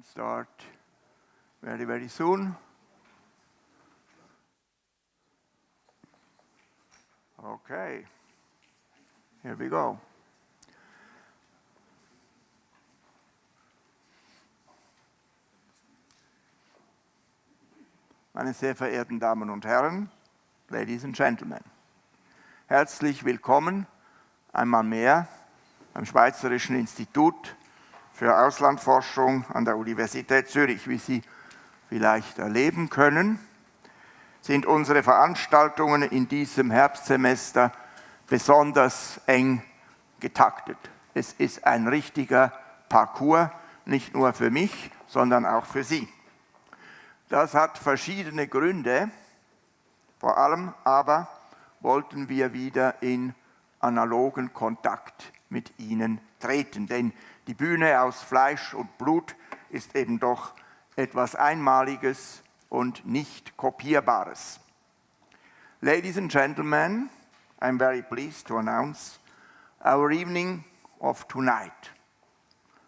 Start very soon. Okay, here we go. Meine sehr verehrten Damen und Herren, Ladies and Gentlemen, herzlich willkommen einmal mehr am Schweizerischen Institut für Auslandforschung an der Universität Zürich. Wie Sie vielleicht erleben können, sind unsere Veranstaltungen in diesem Herbstsemester besonders eng getaktet. Es ist ein richtiger Parcours, nicht nur für mich, sondern auch für Sie. Das hat verschiedene Gründe. Vor allem aber wollten wir wieder in analogen Kontakt mit Ihnen treten, denn die Bühne aus Fleisch und Blut ist eben doch etwas Einmaliges und nicht Kopierbares. Ladies and gentlemen, I'm very pleased to announce our evening of tonight.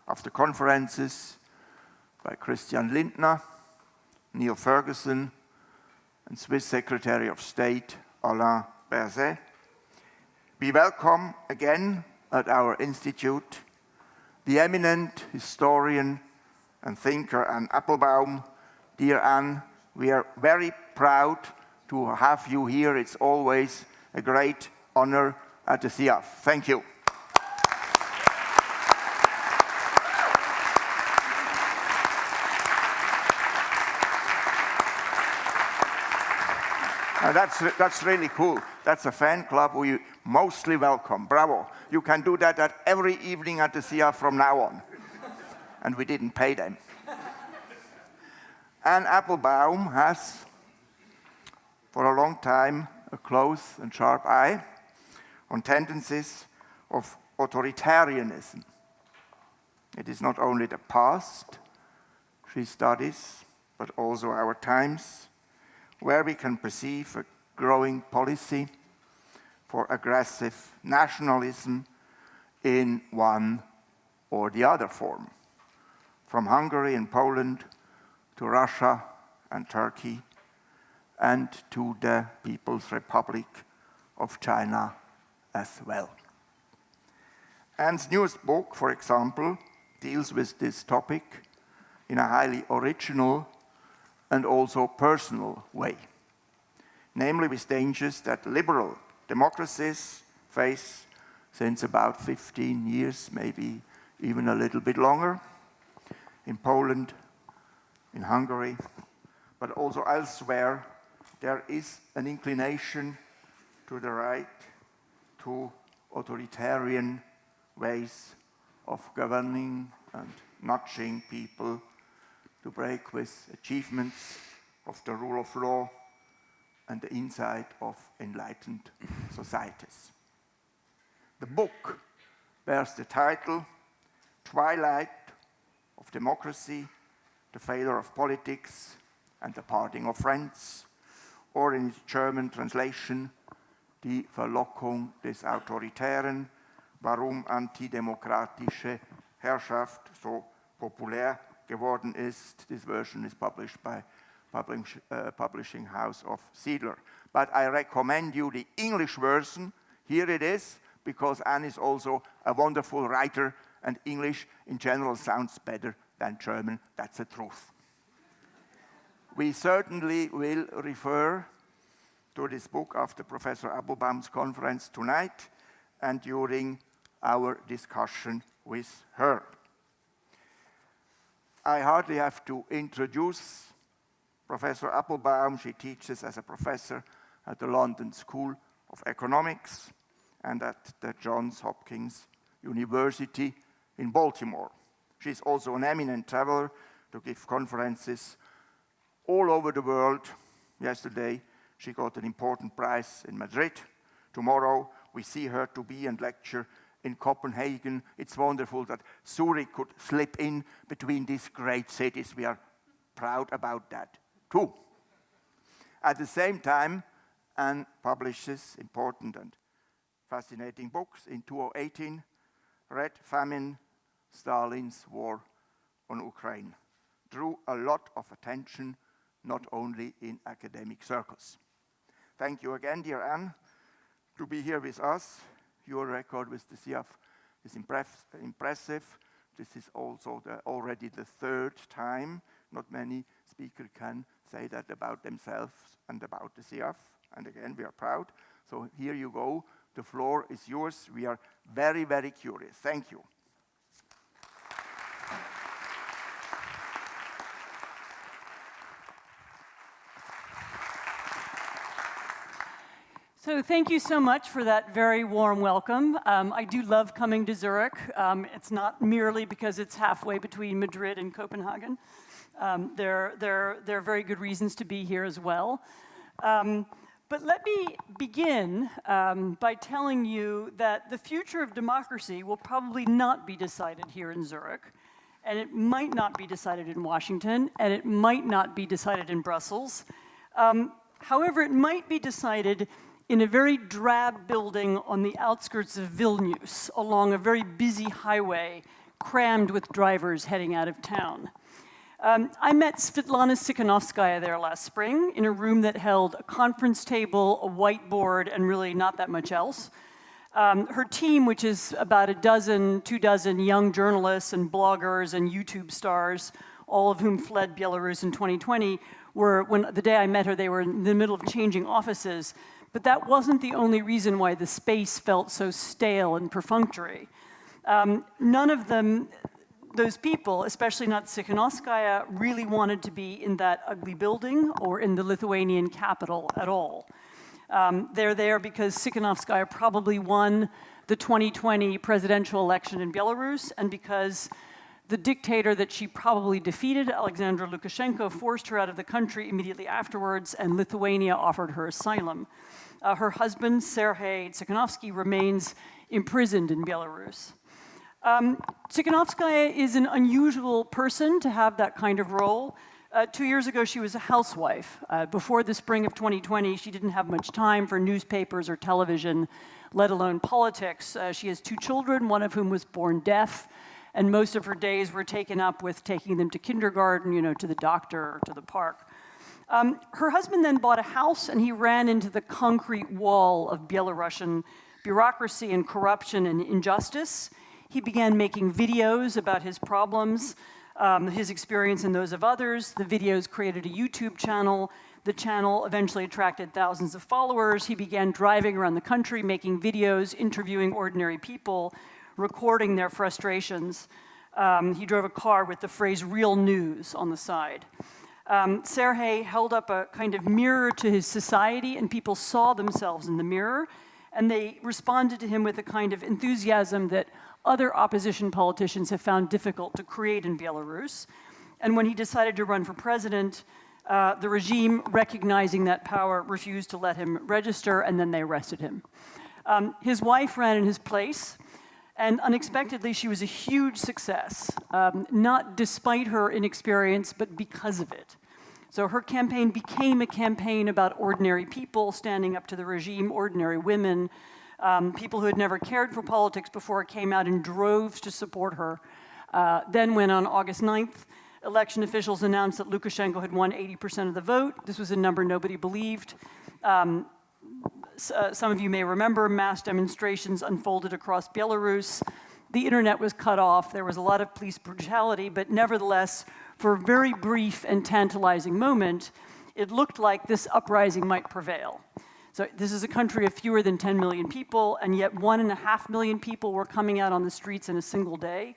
After conferences by Christian Lindner, Neil Ferguson, and Swiss Secretary of State Alain Berset, we welcome again at our institute the eminent historian and thinker Anne Applebaum. Dear Anne, we are very proud to have you here. It's always a great honor at the SIAF. Thank you. That's really cool. That's a fan club we mostly welcome. Bravo. You can do that at every evening at the SIAF from now on. And we didn't pay them. Anne Applebaum has, for a long time, a close and sharp eye on tendencies of authoritarianism. It is not only the past she studies, but also our times, where we can perceive a growing policy for aggressive nationalism in one or the other form, from Hungary and Poland to Russia and Turkey and to the People's Republic of China as well. Anne's newest book, for example, deals with this topic in a highly original and also personal way, namely with dangers that liberal democracies face since about 15 years, maybe even a little bit longer, in Poland, in Hungary, but also elsewhere. There is an inclination to the right to authoritarian ways of governing and nudging people to break with achievements of the rule of law and the insight of enlightened societies. The book bears the title Twilight of Democracy, the Failure of Politics and the Parting of Friends, or in its German translation, Die Verlockung des Autoritären, warum antidemokratische Herrschaft so populär geworden ist. This version is published by publishing house of Siedler. But I recommend you the English version. Here it is, because Anne is also a wonderful writer, and English in general sounds better than German. That's the truth. We certainly will refer to this book after Professor Applebaum's conference tonight and during our discussion with her. I hardly have to introduce Professor Applebaum. She teaches as a professor at the London School of Economics and at the Johns Hopkins University in Baltimore. She's also an eminent traveler to give conferences all over the world. Yesterday, she got an important prize in Madrid. Tomorrow, we see her to be and lecture in Copenhagen. It's wonderful that Zurich could slip in between these great cities. We are proud about that, too. At the same time, Anne publishes important and fascinating books. In 2018, Red Famine, Stalin's War on Ukraine. drew a lot of attention, not only in academic circles. Thank you again, dear Anne, to be here with us. Your record with the SIAF is impressive. This is also already the third time. Not many speakers can say that about themselves and about the SIAF. And again, we are proud. So here you go. The floor is yours. We are very, very curious. Thank you. So thank you so much for that very warm welcome. I do love coming to Zurich. It's not merely because it's halfway between Madrid and Copenhagen. There are very good reasons to be here as well. But let me begin by telling you that the future of democracy will probably not be decided here in Zurich, and it might not be decided in Washington, and it might not be decided in Brussels. However, it might be decided in a very drab building on the outskirts of Vilnius, along a very busy highway crammed with drivers heading out of town. I met Svetlana Tsikhanovskaya there last spring in a room that held a conference table, a whiteboard, and really not that much else. Her team, which is about 2 dozen young journalists and bloggers and YouTube stars, all of whom fled Belarus in 2020, the day I met her, they were in the middle of changing offices. But that wasn't the only reason why the space felt so stale and perfunctory. None of them, those people, especially not Tsikhanovskaya, really wanted to be in that ugly building or in the Lithuanian capital at all. They're there because Tsikhanovskaya probably won the 2020 presidential election in Belarus, and because the dictator that she probably defeated, Alexander Lukashenko, forced her out of the country immediately afterwards, and Lithuania offered her asylum. Her husband, Sergei Tsikhanovsky, remains imprisoned in Belarus. Tsikhanovskaya is an unusual person to have that kind of role. 2 years ago, she was a housewife. Before the spring of 2020, she didn't have much time for newspapers or television, let alone politics. She has 2 children, one of whom was born deaf, and most of her days were taken up with taking them to kindergarten, to the doctor or to the park. Her husband then bought a house, and he ran into the concrete wall of Belarusian bureaucracy and corruption and injustice. He began making videos about his problems, his experience and those of others. The videos created a YouTube channel. The channel eventually attracted thousands of followers. He began driving around the country, making videos, interviewing ordinary people, recording their frustrations. He drove a car with the phrase "real news" on the side. Sergei held up a kind of mirror to his society, and people saw themselves in the mirror, and they responded to him with a kind of enthusiasm that other opposition politicians have found difficult to create in Belarus. And when he decided to run for president, the regime, recognizing that power, refused to let him register, and then they arrested him. His wife ran in his place, and unexpectedly, she was a huge success, not despite her inexperience, but because of it. So her campaign became a campaign about ordinary people standing up to the regime, ordinary women, people who had never cared for politics before came out in droves to support her. Then when on August 9th, election officials announced that Lukashenko had won 80% of the vote, this was a number nobody believed. Some of you may remember mass demonstrations unfolded across Belarus. The internet was cut off. There was a lot of police brutality, but nevertheless, for a very brief and tantalizing moment, it looked like this uprising might prevail. So this is a country of fewer than 10 million people, and yet 1.5 million people were coming out on the streets in a single day.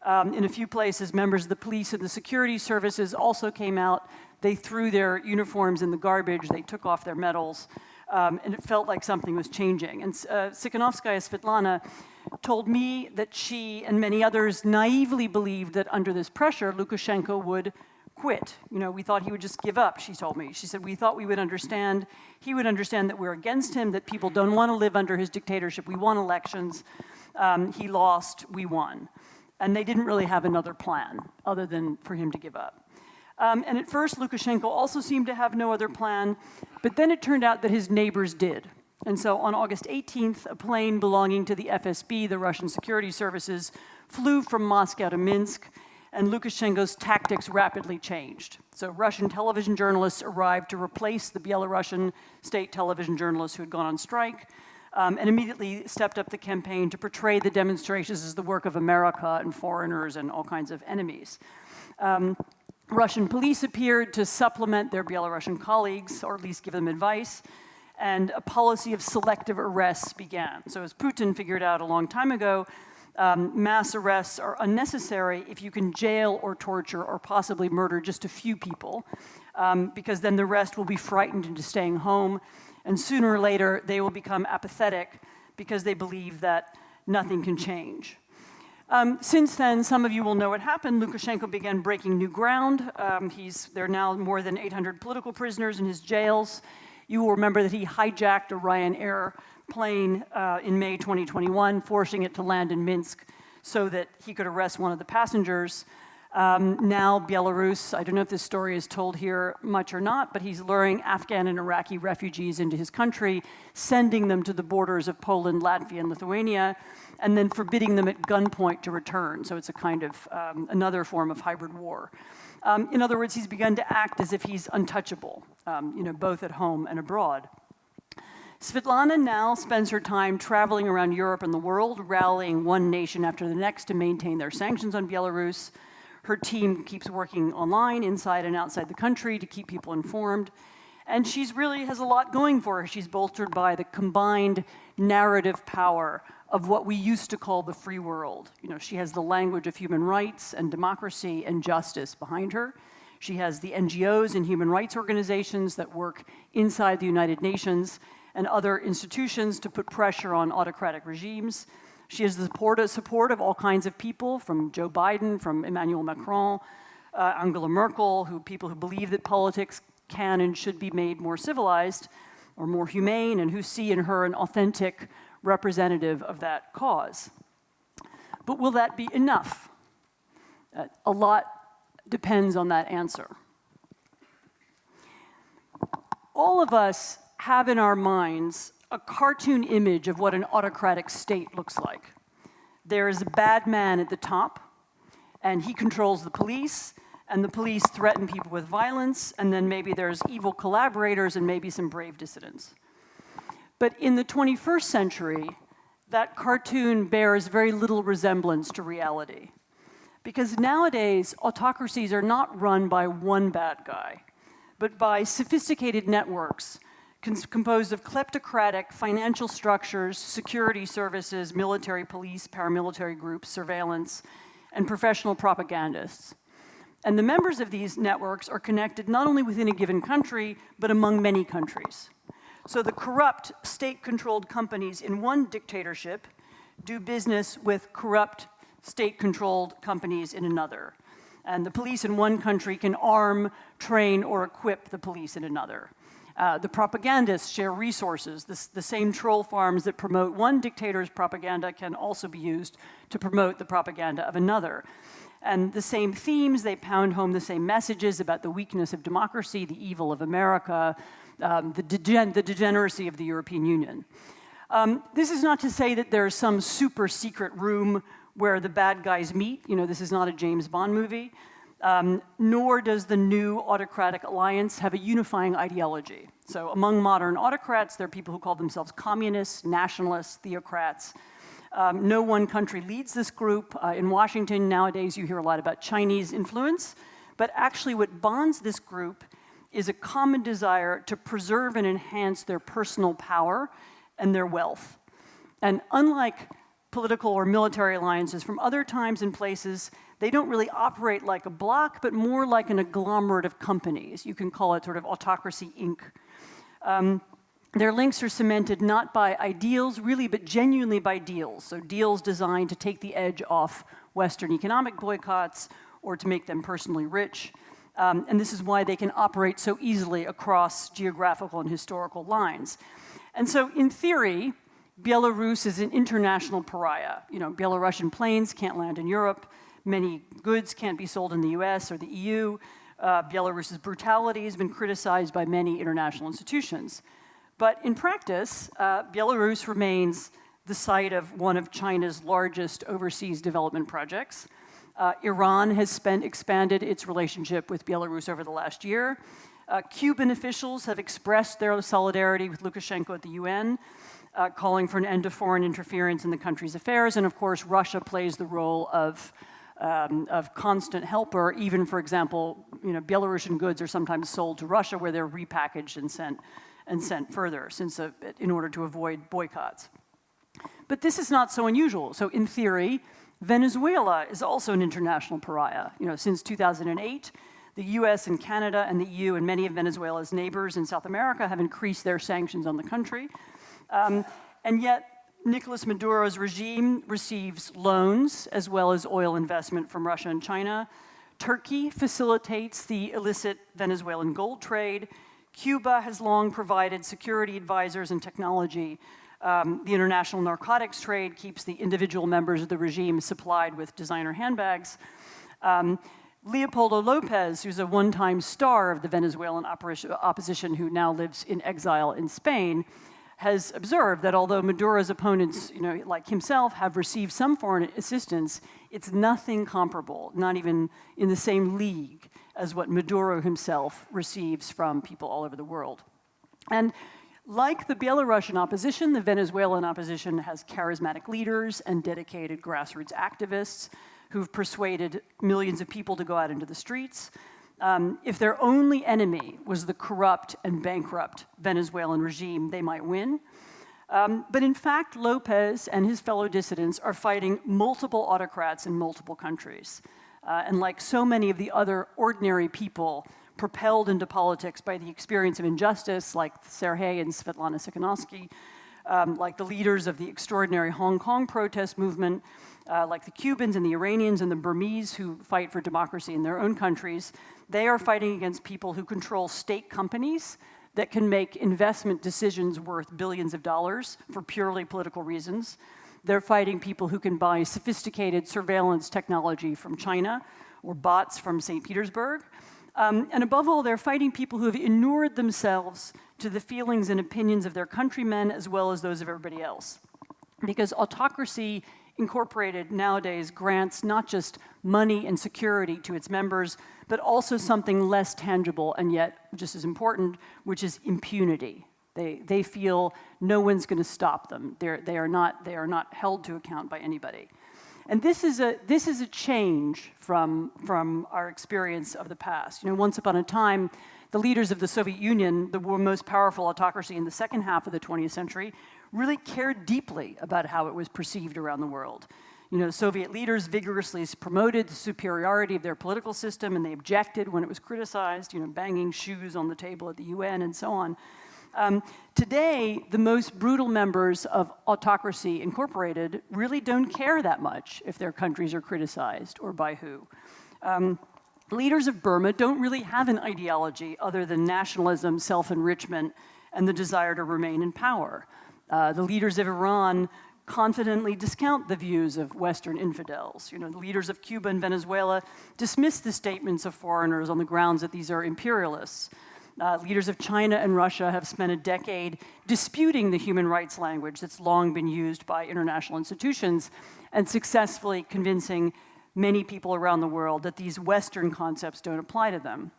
In a few places, members of the police and the security services also came out. They threw their uniforms in the garbage. They took off their medals. And it felt like something was changing. And Tsikhanovskaya Svetlana told me that she and many others naively believed that under this pressure, Lukashenko would quit. We thought he would just give up, she told me. She said, we thought we would understand. He would understand that we're against him, that people don't want to live under his dictatorship. We won elections. He lost. We won. And they didn't really have another plan other than for him to give up. And at first, Lukashenko also seemed to have no other plan, but then it turned out that his neighbors did. And so on August 18th, a plane belonging to the FSB, the Russian security services, flew from Moscow to Minsk, and Lukashenko's tactics rapidly changed. So Russian television journalists arrived to replace the Belarusian state television journalists who had gone on strike, and immediately stepped up the campaign to portray the demonstrations as the work of America and foreigners and all kinds of enemies. Russian police appeared to supplement their Belarusian colleagues, or at least give them advice, and a policy of selective arrests began. So as Putin figured out a long time ago, mass arrests are unnecessary if you can jail or torture or possibly murder just a few people, because then the rest will be frightened into staying home, and sooner or later they will become apathetic because they believe that nothing can change. Since then, some of you will know what happened. Lukashenko began breaking new ground. There are now more than 800 political prisoners in his jails. You will remember that he hijacked a Ryanair plane in May 2021, forcing it to land in Minsk so that he could arrest one of the passengers. Now Belarus, I don't know if this story is told here much or not, but he's luring Afghan and Iraqi refugees into his country, sending them to the borders of Poland, Latvia, and Lithuania, and then forbidding them at gunpoint to return. So it's a kind of another form of hybrid war. In other words, he's begun to act as if he's untouchable, both at home and abroad. Svetlana now spends her time traveling around Europe and the world, rallying one nation after the next to maintain their sanctions on Belarus. Her team keeps working online, inside and outside the country, to keep people informed. And she's really has a lot going for her. She's bolstered by the combined narrative power of what we used to call the free world. She has the language of human rights and democracy and justice behind her. She has the NGOs and human rights organizations that work inside the United Nations and other institutions to put pressure on autocratic regimes. She has the support of all kinds of people, from Joe Biden, from Emmanuel Macron, Angela Merkel, people who believe that politics can and should be made more civilized or more humane, and who see in her an authentic representative of that cause. But will that be enough? A lot depends on that answer. All of us have in our minds a cartoon image of what an autocratic state looks like. There is a bad man at the top, and he controls the police, and the police threaten people with violence, and then maybe there's evil collaborators and maybe some brave dissidents. But in the 21st century, that cartoon bears very little resemblance to reality. Because nowadays, autocracies are not run by one bad guy, but by sophisticated networks composed of kleptocratic financial structures, security services, military, police, paramilitary groups, surveillance, and professional propagandists. And the members of these networks are connected not only within a given country, but among many countries. So the corrupt state-controlled companies in one dictatorship do business with corrupt state-controlled companies in another. And the police in one country can arm, train, or equip the police in another. The propagandists share resources. The same troll farms that promote one dictator's propaganda can also be used to promote the propaganda of another. And the same themes, they pound home the same messages about the weakness of democracy, the evil of America, the degeneracy of the European Union. This is not to say that there's some super secret room where the bad guys meet. This is not a James Bond movie. Nor does the new autocratic alliance have a unifying ideology. So among modern autocrats, there are people who call themselves communists, nationalists, theocrats. No one country leads this group. In Washington nowadays, you hear a lot about Chinese influence, but actually what bonds this group is a common desire to preserve and enhance their personal power and their wealth. And unlike political or military alliances from other times and places, they don't really operate like a bloc, but more like an agglomerate of companies. You can call it sort of Autocracy, Inc. Their links are cemented not by ideals, really, but genuinely by deals. So deals designed to take the edge off Western economic boycotts or to make them personally rich. And this is why they can operate so easily across geographical and historical lines. And so, in theory, Belarus is an international pariah. Belarusian planes can't land in Europe. Many goods can't be sold in the US or the EU. Belarus's brutality has been criticized by many international institutions. But in practice, Belarus remains the site of one of China's largest overseas development projects. Iran has expanded its relationship with Belarus over the last year. Cuban officials have expressed their solidarity with Lukashenko at the UN, calling for an end to foreign interference in the country's affairs. And of course, Russia plays the role of constant helper. Even, for example, Belarusian goods are sometimes sold to Russia, where they're repackaged and sent further, in order to avoid boycotts. But this is not so unusual. So in theory, Venezuela is also an international pariah. Since 2008, the US and Canada and the EU and many of Venezuela's neighbors in South America have increased their sanctions on the country. And yet, Nicolas Maduro's regime receives loans as well as oil investment from Russia and China. Turkey facilitates the illicit Venezuelan gold trade. Cuba has long provided security advisors and technology. The international narcotics trade keeps the individual members of the regime supplied with designer handbags. Leopoldo Lopez, who's a one-time star of the Venezuelan opposition who now lives in exile in Spain, has observed that although Maduro's opponents, like himself, have received some foreign assistance, it's nothing comparable, not even in the same league as what Maduro himself receives from people all over the world. And like the Belarusian opposition, the Venezuelan opposition has charismatic leaders and dedicated grassroots activists who've persuaded millions of people to go out into the streets. If their only enemy was the corrupt and bankrupt Venezuelan regime, they might win. But in fact, Lopez and his fellow dissidents are fighting multiple autocrats in multiple countries. And like so many of the other ordinary people propelled into politics by the experience of injustice, like Sergei and Svetlana Tikhanovsky, like the leaders of the extraordinary Hong Kong protest movement, like the Cubans and the Iranians and the Burmese who fight for democracy in their own countries, they are fighting against people who control state companies that can make investment decisions worth billions of dollars for purely political reasons. They're fighting people who can buy sophisticated surveillance technology from China or bots from St. Petersburg. And above all, they're fighting people who have inured themselves to the feelings and opinions of their countrymen as well as those of everybody else. Because Autocracy Incorporated nowadays grants not just money and security to its members, but also something less tangible and yet just as important, which is impunity. They feel no one's going to stop them. They are not held to account by anybody. And this is a change from our experience of the past. Once upon a time, the leaders of the Soviet Union, the most powerful autocracy in the second half of the 20th century, really cared deeply about how it was perceived around the world. Soviet leaders vigorously promoted the superiority of their political system, and they objected when it was criticized, banging shoes on the table at the UN and so on. Today, the most brutal members of Autocracy Incorporated really don't care that much if their countries are criticized or by who. Leaders of Burma don't really have an ideology other than nationalism, self-enrichment, and the desire to remain in power. The leaders of Iran confidently discount the views of Western infidels. The leaders of Cuba and Venezuela dismiss the statements of foreigners on the grounds that these are imperialists. Leaders of China and Russia have spent a decade disputing the human rights language that's long been used by international institutions and successfully convincing many people around the world that these Western concepts don't apply to them.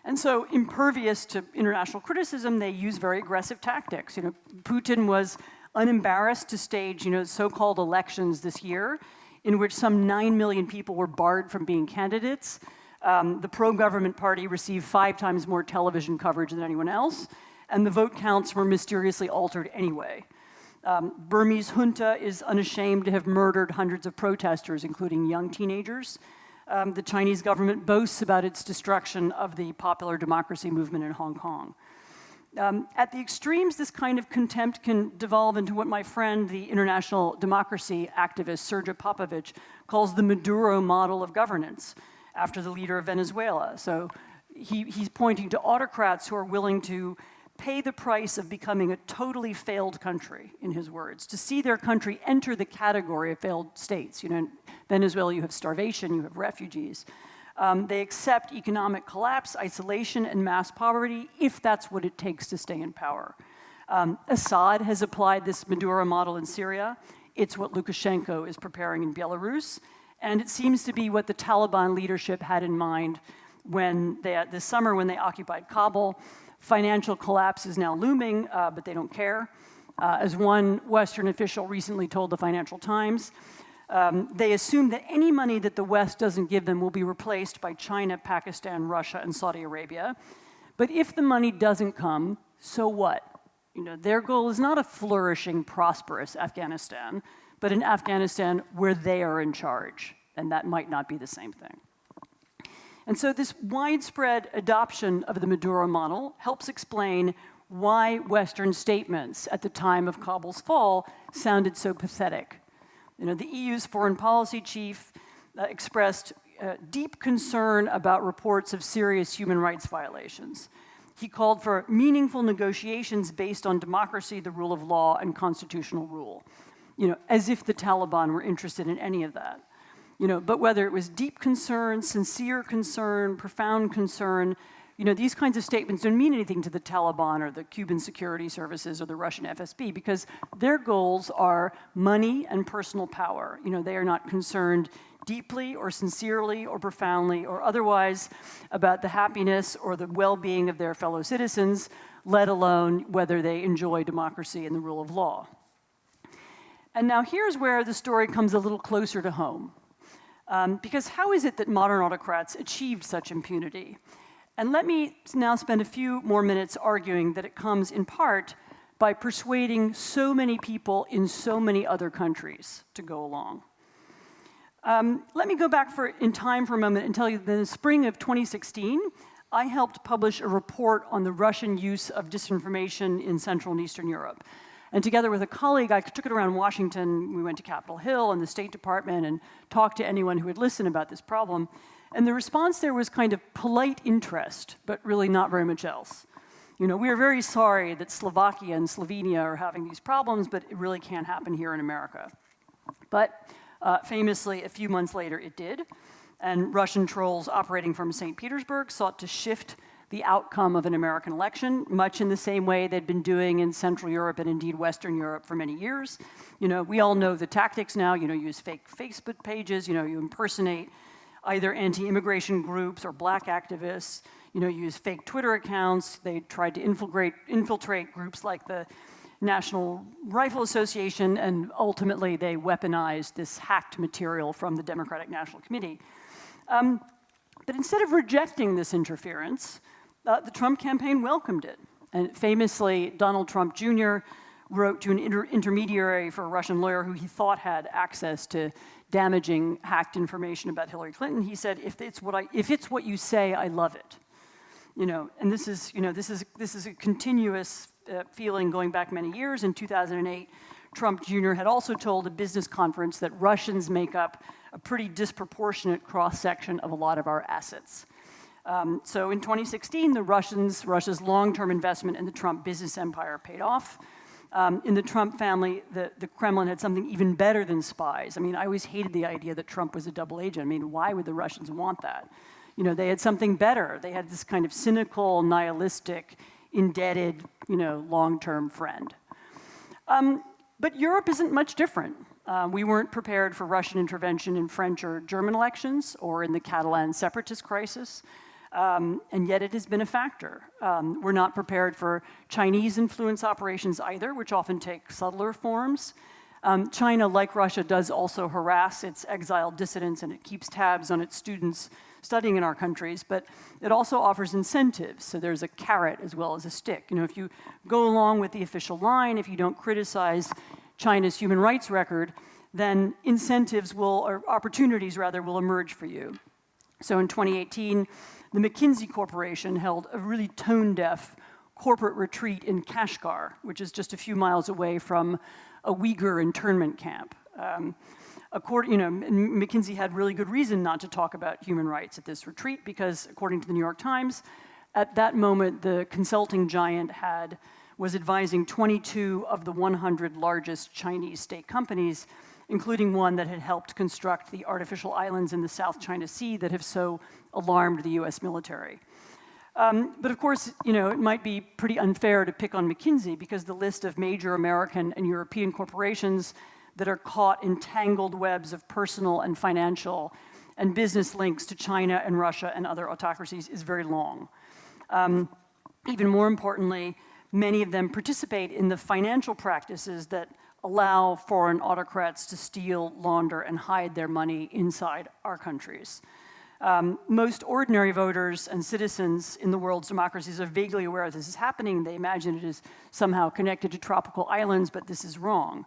And so, impervious to international criticism, they use very aggressive tactics. Putin was unembarrassed to stage, so-called elections this year, in which some 9 million people were barred from being candidates. The pro-government party received 5 times more television coverage than anyone else, and the vote counts were mysteriously altered anyway. Burmese junta is unashamed to have murdered hundreds of protesters, including young teenagers. The Chinese government boasts about its destruction of the popular democracy movement in Hong Kong. At the extremes, this kind of contempt can devolve into what my friend, the international democracy activist Sergej Popovich, calls the Maduro model of governance, after the leader of Venezuela. So he's pointing to autocrats who are willing to pay the price of becoming a totally failed country, in his words, to see their country enter the category of failed states. In Venezuela, you have starvation, you have refugees. They accept economic collapse, isolation, and mass poverty if that's what it takes to stay in power. Assad has applied this Maduro model in Syria. It's what Lukashenko is preparing in Belarus. And it seems to be what the Taliban leadership had in mind when this summer when they occupied Kabul. Financial collapse is now looming, but they don't care. As one Western official recently told the Financial Times, they assume that any money that the West doesn't give them will be replaced by China, Pakistan, Russia, and Saudi Arabia. But if the money doesn't come, so what? Their goal is not a flourishing, prosperous Afghanistan, but an Afghanistan where they are in charge, and that might not be the same thing. And so this widespread adoption of the Maduro model helps explain why Western statements at the time of Kabul's fall sounded so pathetic. The EU's foreign policy chief expressed deep concern about reports of serious human rights violations. He called for meaningful negotiations based on democracy, the rule of law, and constitutional rule. As if the Taliban were interested in any of that. But whether it was deep concern, sincere concern, profound concern, these kinds of statements don't mean anything to the Taliban or the Cuban security services or the Russian FSB because their goals are money and personal power. They are not concerned deeply or sincerely or profoundly or otherwise about the happiness or the well-being of their fellow citizens, let alone whether they enjoy democracy and the rule of law. And now here's where the story comes a little closer to home. Because how is it that modern autocrats achieved such impunity? And let me now spend a few more minutes arguing that it comes in part by persuading so many people in so many other countries to go along. Let me go back in time for a moment and tell you that in the spring of 2016, I helped publish a report on the Russian use of disinformation in Central and Eastern Europe. And together with a colleague, I took it around Washington. We went to Capitol Hill and the State Department and talked to anyone who would listen about this problem. And the response there was kind of polite interest, but really not very much else. We are very sorry that Slovakia and Slovenia are having these problems, but it really can't happen here in America. But famously, a few months later, it did. And Russian trolls operating from St. Petersburg sought to shift the outcome of an American election, much in the same way they'd been doing in Central Europe and indeed Western Europe for many years. We all know the tactics now. You use fake Facebook pages. You impersonate either anti-immigration groups or black activists. Use fake Twitter accounts. They tried to infiltrate groups like the National Rifle Association, and ultimately they weaponized this hacked material from the Democratic National Committee. But instead of rejecting this interference, the Trump campaign welcomed it. And famously, Donald Trump Jr. wrote to an intermediary for a Russian lawyer who he thought had access to damaging hacked information about Hillary Clinton. He said, if it's what you say, I love it. And this is a continuous feeling going back many years. In 2008, Trump Jr. had also told a business conference that Russians make up a pretty disproportionate cross-section of a lot of our assets. So in 2016, Russia's long-term investment in the Trump business empire paid off. In the Trump family, the Kremlin had something even better than spies. I always hated the idea that Trump was a double agent. Why would the Russians want that? They had something better. They had this kind of cynical, nihilistic, indebted, long-term friend. But Europe isn't much different. We weren't prepared for Russian intervention in French or German elections or in the Catalan separatist crisis. And yet it has been a factor. We're not prepared for Chinese influence operations either, which often take subtler forms. China, like Russia, does also harass its exiled dissidents, and it keeps tabs on its students studying in our countries, but it also offers incentives. So there's a carrot as well as a stick. If you go along with the official line, if you don't criticize China's human rights record, then opportunities will emerge for you. So in 2018, the McKinsey Corporation held a really tone-deaf corporate retreat in Kashgar, which is just a few miles away from a Uyghur internment camp. McKinsey had really good reason not to talk about human rights at this retreat because, according to the New York Times, at that moment, the consulting giant was advising 22 of the 100 largest Chinese state companies, including one that had helped construct the artificial islands in the South China Sea that have so alarmed the US military. But of course, it might be pretty unfair to pick on McKinsey because the list of major American and European corporations that are caught in tangled webs of personal and financial and business links to China and Russia and other autocracies is very long. Even more importantly, many of them participate in the financial practices that allow foreign autocrats to steal, launder, and hide their money inside our countries. Most ordinary voters and citizens in the world's democracies are vaguely aware this is happening. They imagine it is somehow connected to tropical islands, but this is wrong.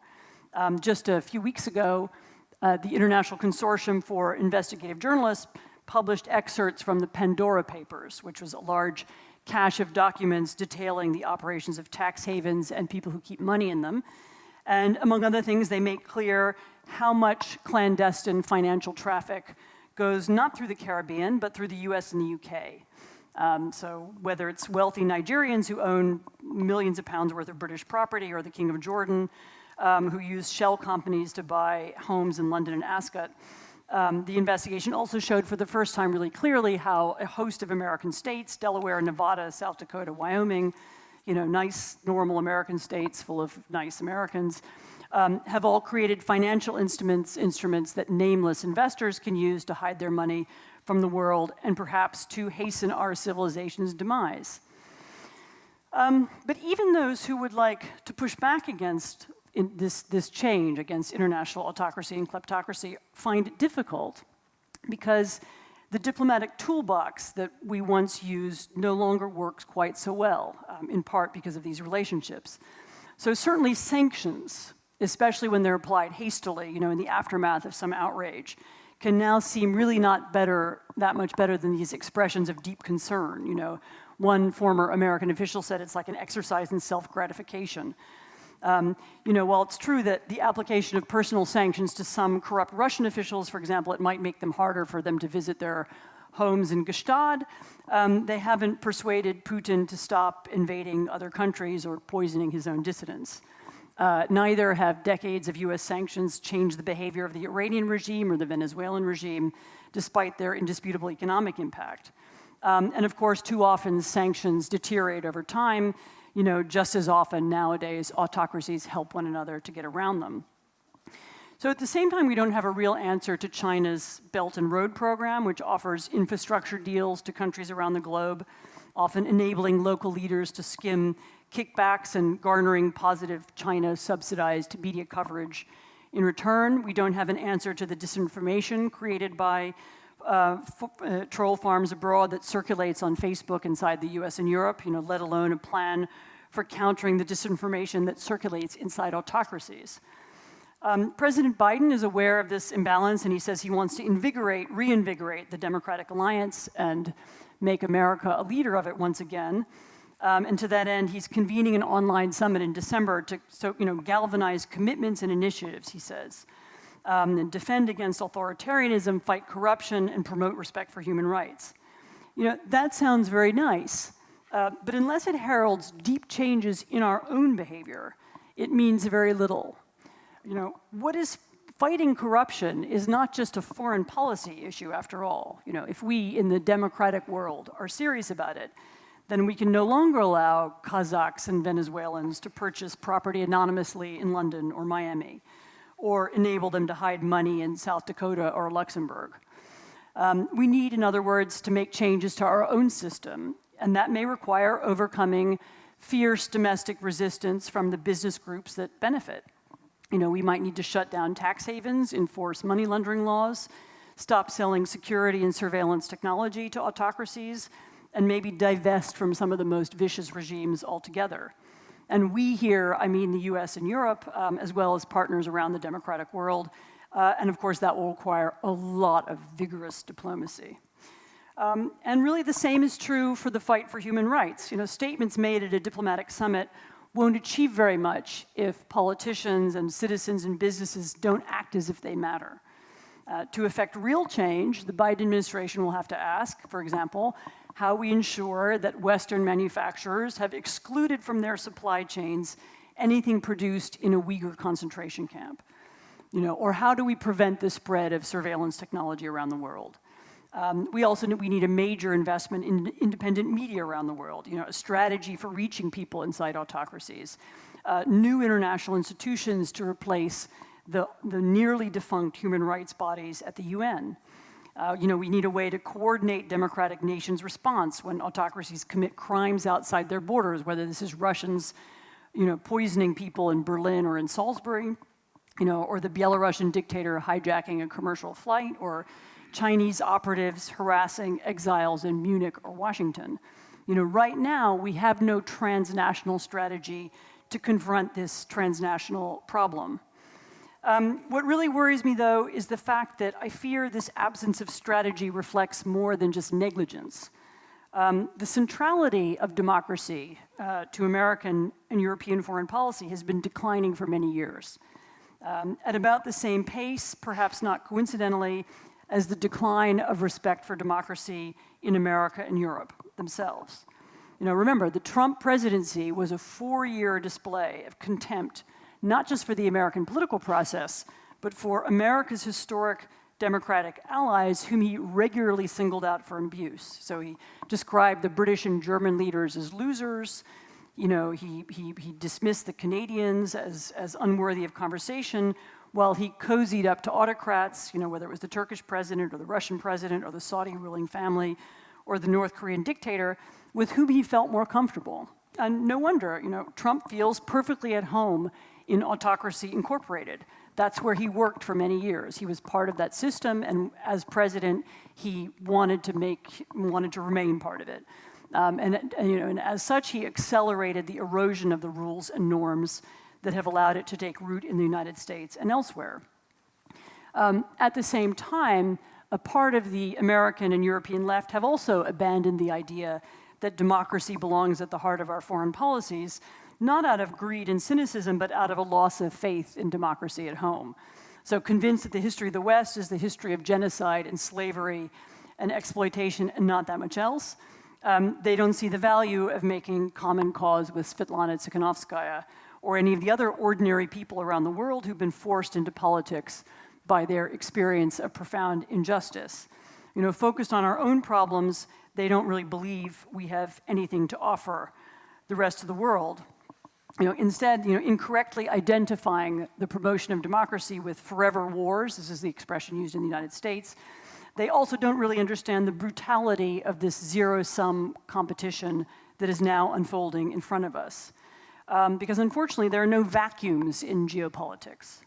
Just a few weeks ago, the International Consortium for Investigative Journalists published excerpts from the Pandora Papers, which was a large cache of documents detailing the operations of tax havens and people who keep money in them. And among other things, they make clear how much clandestine financial traffic goes not through the Caribbean, but through the US and the UK. So whether it's wealthy Nigerians who own millions of pounds worth of British property, or the King of Jordan, who use shell companies to buy homes in London and Ascot, the investigation also showed for the first time really clearly how a host of American states, Delaware, Nevada, South Dakota, Wyoming, nice, normal American states full of nice Americans, have all created financial instruments that nameless investors can use to hide their money from the world and perhaps to hasten our civilization's demise. But even those who would like to push back against this change, against international autocracy and kleptocracy, find it difficult because the diplomatic toolbox that we once used no longer works quite so well, in part because of these relationships. So certainly sanctions, especially when they're applied hastily, in the aftermath of some outrage, can now seem really not that much better than these expressions of deep concern. One former American official said it's like an exercise in self-gratification. While it's true that the application of personal sanctions to some corrupt Russian officials, for example, it might make them harder for them to visit their homes in Gstaad, they haven't persuaded Putin to stop invading other countries or poisoning his own dissidents. Neither have decades of US sanctions changed the behavior of the Iranian regime or the Venezuelan regime, despite their indisputable economic impact. And of course, too often sanctions deteriorate over time. Just as often nowadays, autocracies help one another to get around them. So at the same time, we don't have a real answer to China's Belt and Road program, which offers infrastructure deals to countries around the globe, often enabling local leaders to skim kickbacks and garnering positive China-subsidized media coverage. In return, we don't have an answer to the disinformation created by troll farms abroad that circulates on Facebook inside the US and Europe, let alone a plan for countering the disinformation that circulates inside autocracies. President Biden is aware of this imbalance, and he says he wants to reinvigorate the Democratic Alliance and make America a leader of it once again. And to that end, he's convening an online summit in December to galvanize commitments and initiatives, he says, and defend against authoritarianism, fight corruption, and promote respect for human rights. That sounds very nice, but unless it heralds deep changes in our own behavior, it means very little. What is fighting corruption is not just a foreign policy issue, after all. If we in the democratic world are serious about it, then we can no longer allow Kazakhs and Venezuelans to purchase property anonymously in London or Miami, or enable them to hide money in South Dakota or Luxembourg. We need, in other words, to make changes to our own system, and that may require overcoming fierce domestic resistance from the business groups that benefit. We might need to shut down tax havens, enforce money laundering laws, stop selling security and surveillance technology to autocracies, and maybe divest from some of the most vicious regimes altogether. And we here, I mean the US and Europe, as well as partners around the democratic world, and of course that will require a lot of vigorous diplomacy. And really the same is true for the fight for human rights. Statements made at a diplomatic summit won't achieve very much if politicians and citizens and businesses don't act as if they matter. To effect real change, the Biden administration will have to ask, for example, how we ensure that Western manufacturers have excluded from their supply chains anything produced in a Uyghur concentration camp. Or how do we prevent the spread of surveillance technology around the world? We need a major investment in independent media around the world, a strategy for reaching people inside autocracies, new international institutions to replace the nearly defunct human rights bodies at the UN. We need a way to coordinate democratic nations' response when autocracies commit crimes outside their borders, whether this is Russians, poisoning people in Berlin or in Salisbury, or the Belarusian dictator hijacking a commercial flight, or Chinese operatives harassing exiles in Munich or Washington. Right now, we have no transnational strategy to confront this transnational problem. What really worries me, though, is the fact that I fear this absence of strategy reflects more than just negligence. The centrality of democracy to American and European foreign policy has been declining for many years. At about the same pace, perhaps not coincidentally, as the decline of respect for democracy in America and Europe themselves. Remember, the Trump presidency was a 4-year display of contempt, not just for the American political process, but for America's historic democratic allies whom he regularly singled out for abuse. So he described the British and German leaders as losers. He dismissed the Canadians as unworthy of conversation, while he cozied up to autocrats, whether it was the Turkish president or the Russian president or the Saudi ruling family or the North Korean dictator, with whom he felt more comfortable. And no wonder, Trump feels perfectly at home in Autocracy Incorporated. That's where he worked for many years. He was part of that system, and as president, he wanted to remain part of it. And as such, he accelerated the erosion of the rules and norms that have allowed it to take root in the United States and elsewhere. At the same time, a part of the American and European left have also abandoned the idea that democracy belongs at the heart of our foreign policies, not out of greed and cynicism, but out of a loss of faith in democracy at home. So convinced that the history of the West is the history of genocide and slavery and exploitation and not that much else, they don't see the value of making common cause with Svetlana Tikhanovskaya or any of the other ordinary people around the world who've been forced into politics by their experience of profound injustice. Focused on our own problems, they don't really believe we have anything to offer the rest of the world. Instead, incorrectly identifying the promotion of democracy with forever wars, this is the expression used in the United States, they also don't really understand the brutality of this zero-sum competition that is now unfolding in front of us. Because unfortunately, there are no vacuums in geopolitics.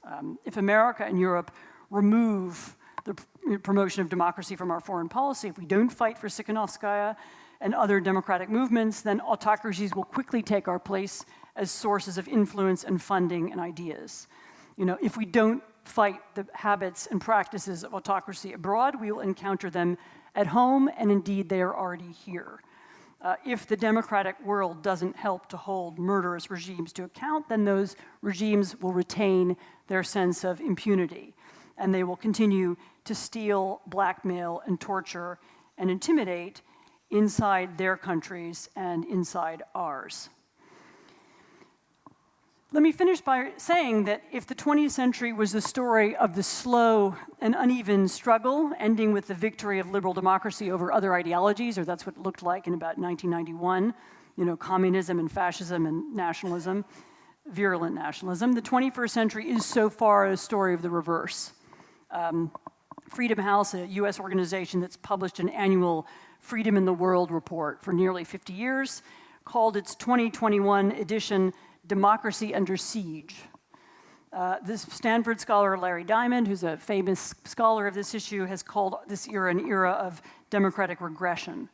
If America and Europe remove the promotion of democracy from our foreign policy, if we don't fight for Tikhanovskaya and other democratic movements, then autocracies will quickly take our place as sources of influence and funding and ideas. If we don't fight the habits and practices of autocracy abroad, we will encounter them at home, and indeed they are already here. If the democratic world doesn't help to hold murderous regimes to account, then those regimes will retain their sense of impunity, and they will continue to steal, blackmail, and torture and intimidate inside their countries and inside ours. Let me finish by saying that if the 20th century was the story of the slow and uneven struggle, ending with the victory of liberal democracy over other ideologies, or that's what it looked like in about 1991, communism and fascism and nationalism, virulent nationalism, the 21st century is so far a story of the reverse. Freedom House, a US organization that's published an annual Freedom in the World report for nearly 50 years, called its 2021 edition Democracy Under Siege. This Stanford scholar, Larry Diamond, who's a famous scholar of this issue, has called this era an era of democratic regression.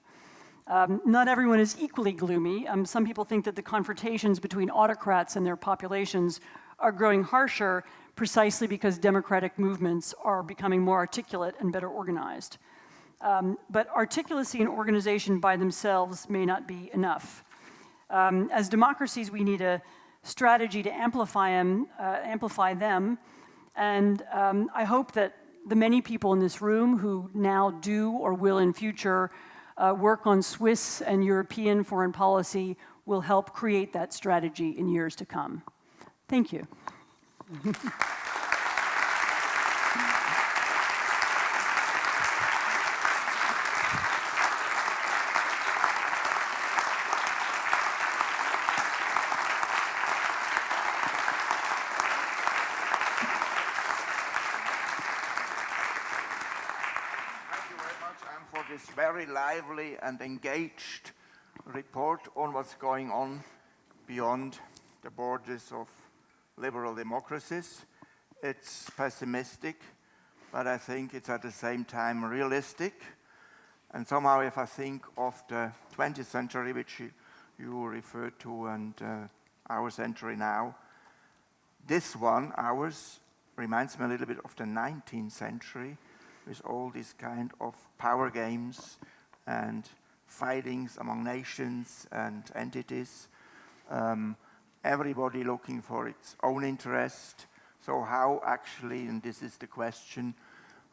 Not everyone is equally gloomy. Some people think that the confrontations between autocrats and their populations are growing harsher precisely because democratic movements are becoming more articulate and better organized. But articulacy and organization by themselves may not be enough. As democracies, we need a strategy to amplify them. And I hope that the many people in this room who now do or will in future work on Swiss and European foreign policy will help create that strategy in years to come. Thank you. Anne, for this very lively and engaged report on what's going on beyond the borders of liberal democracies. It's pessimistic, but I think it's at the same time realistic. And somehow, if I think of the 20th century, which you referred to, and our century now, this one, ours, reminds me a little bit of the 19th century, with all these kind of power games and fightings among nations and entities. Everybody looking for its own interest. So how actually, and this is the question,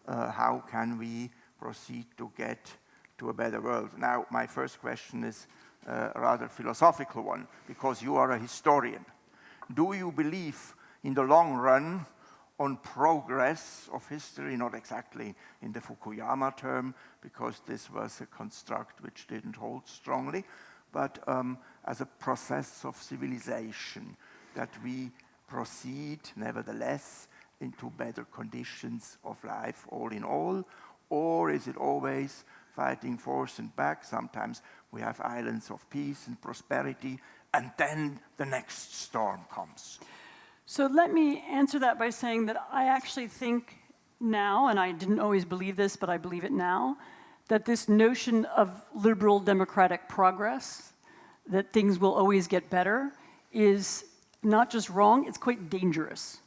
how can we proceed to get to a better world? Now, my first question is a rather philosophical one, because you are a historian. Do you believe in the long run on progress of history, not exactly in the Fukuyama term, because this was a construct which didn't hold strongly, but as a process of civilization, that we proceed, nevertheless, into better conditions of life all in all? Or is it always fighting forth and back? Sometimes we have islands of peace and prosperity, and then the next storm comes. So let me answer that by saying that I actually think now, and I didn't always believe this, but I believe it now, that this notion of liberal democratic progress, that things will always get better, is not just wrong, it's quite dangerous.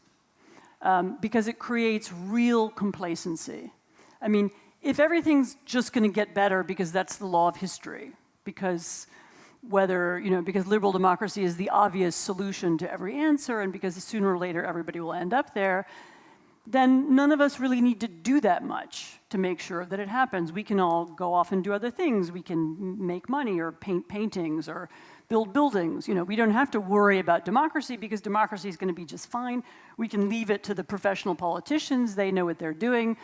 Because it creates real complacency. I mean, if everything's just going to get better because that's the law of history, because because liberal democracy is the obvious solution to every answer, and because sooner or later everybody will end up there, then none of us really need to do that much to make sure that it happens. We can all go off and do other things. We can make money or paint paintings or build buildings. We don't have to worry about democracy because democracy is going to be just fine. We can leave it to the professional politicians. They know what they're doing,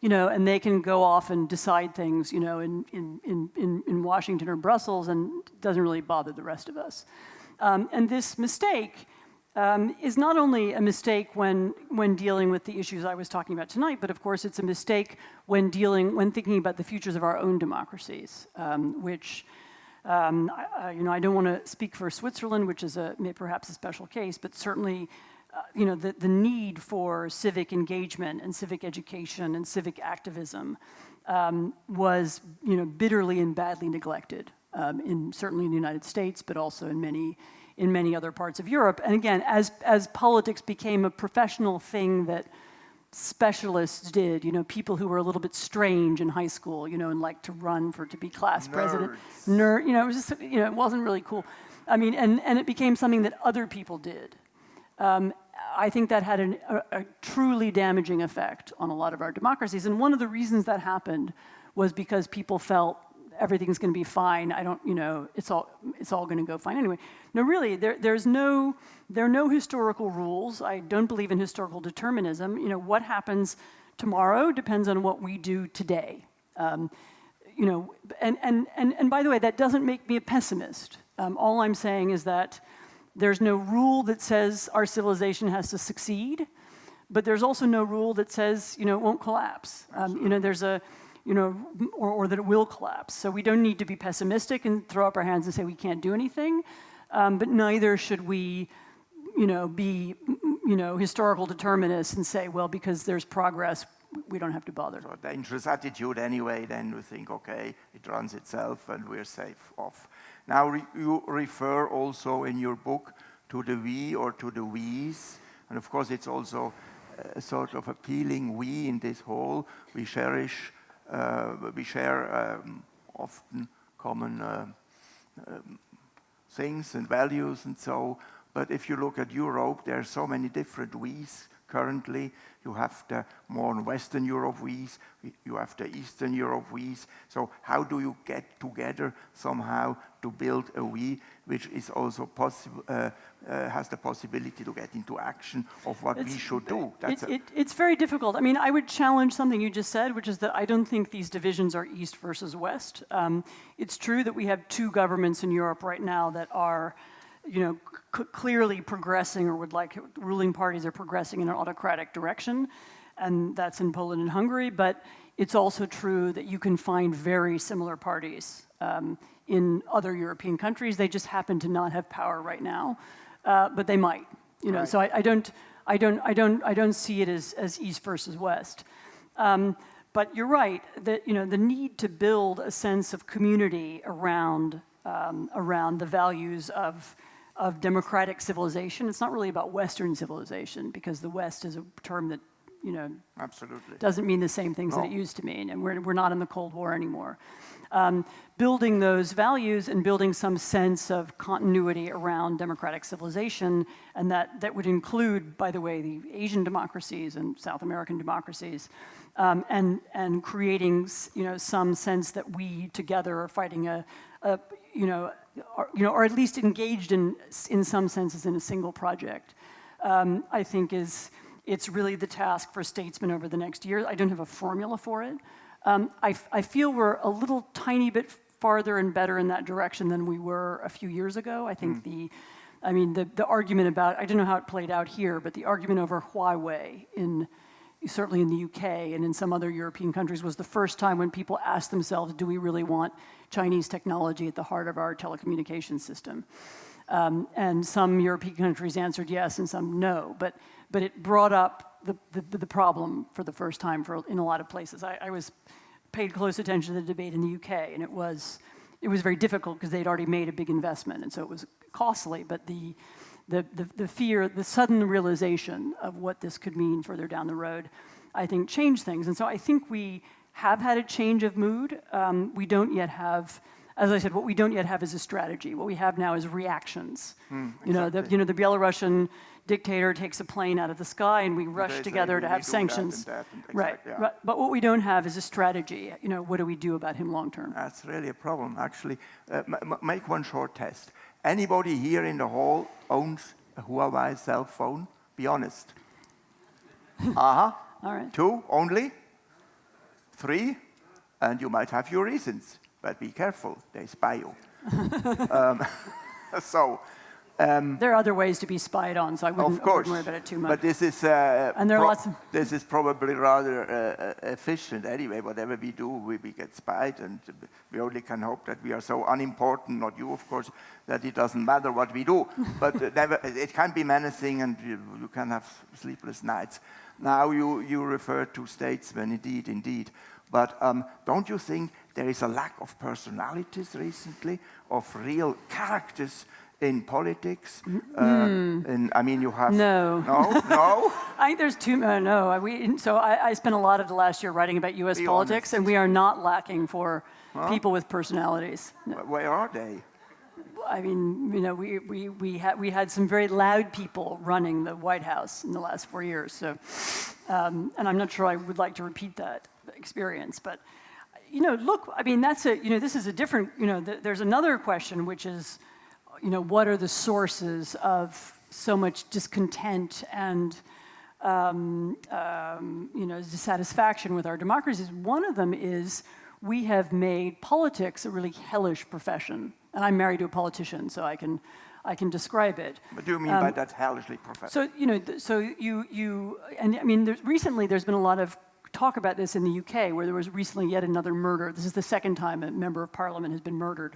and they can go off and decide things, in Washington or Brussels, and it doesn't really bother the rest of us. And this mistake is not only a mistake when dealing with the issues I was talking about tonight, but of course it's a mistake when thinking about the futures of our own democracies, which I don't want to speak for Switzerland, which is perhaps a special case, but certainly the need for civic engagement and civic education and civic activism was bitterly and badly neglected, certainly in the United States, but also in many other parts of Europe. And again, as politics became a professional thing that specialists did, people who were a little bit strange in high school, and liked to run to be class president. It was just, it wasn't really cool. I mean, and it became something that other people did. I think that had a truly damaging effect on a lot of our democracies. And one of the reasons that happened was because people felt everything's going to be fine. It's all going to go fine anyway. No, really, there are no historical rules. I don't believe in historical determinism. What happens tomorrow depends on what we do today. And by the way, that doesn't make me a pessimist. All I'm saying is that there's no rule that says our civilization has to succeed, but there's also no rule that says it won't collapse. There's a or that it will collapse. So we don't need to be pessimistic and throw up our hands and say we can't do anything, but neither should we, be, historical determinists and say, well, because there's progress, we don't have to bother. So a dangerous attitude anyway, then we think, okay, it runs itself and we're safe off. Now you refer also in your book to the we or to the we's, and of course it's also a sort of appealing we in this whole. We share often common things and values and so, but if you look at Europe, there are so many different we's currently. You have the more Western Europe we's, you have the Eastern Europe we's. So how do you get together somehow to build a we which is also possible, has the possibility to get into action of what we should do? It's very difficult. I mean, I would challenge something you just said, which is that I don't think these divisions are East versus West. It's true that we have two governments in Europe right now that are clearly progressing, or ruling parties are progressing in an autocratic direction, and that's in Poland and Hungary. But it's also true that you can find very similar parties in other European countries. They just happen to not have power right now, but they might. You know, so I don't see it as East versus West. But you're right that the need to build a sense of community around the values of democratic civilization. It's not really about Western civilization, because the West is a term that absolutely doesn't mean the same things that it used to mean, and we're not in the Cold War anymore. Building those values and building some sense of continuity around democratic civilization, and that would include, by the way, the Asian democracies and South American democracies, and creating some sense that we together are fighting or at least engaged in some senses in a single project. I think it's really the task for statesmen over the next year. I don't have a formula for it. I feel we're a little tiny bit farther and better in that direction than we were a few years ago. I think the argument about, I don't know how it played out here, but the argument over Huawei certainly in the UK and in some other European countries was the first time when people asked themselves, do we really want Chinese technology at the heart of our telecommunications system? And some European countries answered yes and some no, but it brought up the problem for the first time in a lot of places. I paid close attention to the debate in the UK, and it was very difficult because they'd already made a big investment, and so it was costly, but the fear, the sudden realization of what this could mean further down the road, I think changed things. And so I think we have had a change of mood. We don't yet have, as I said, what we don't yet have is a strategy. What we have now is reactions. Exactly. The Belarusian dictator takes a plane out of the sky and we rush together to have sanctions. Right. But what we don't have is a strategy. What do we do about him long term? That's really a problem, actually. Make one short test. Anybody here in the hall owns a Huawei cell phone? Be honest. All right. 2 only? 3? And you might have your reasons, but be careful, they spy you. There are other ways to be spied on, so I wouldn't worry about it too much. But this is and there are lots of this is probably rather efficient anyway. Whatever we do, we get spied, and we only can hope that we are so unimportant, not you, of course, that it doesn't matter what we do. But it can be menacing, and you can have sleepless nights. Now you refer to statesmen, indeed. But don't you think there is a lack of personalities recently, of real characters in politics? You have... No. No? I think there's too... no. I spent a lot of the last year writing about U.S. politics, and we are not lacking for people with personalities. No. Where are they? I mean, we had some very loud people running the White House in the last 4 years. So, and I'm not sure I would like to repeat that experience. But, look, I mean, this is a different, there's another question, which is, what are the sources of so much discontent and, dissatisfaction with our democracies? One of them is we have made politics a really hellish profession. And I'm married to a politician, so I can describe it. What do you mean by that hellishly profession? Recently there's been a lot of talk about this in the UK, where there was recently yet another murder. This is the second time a member of parliament has been murdered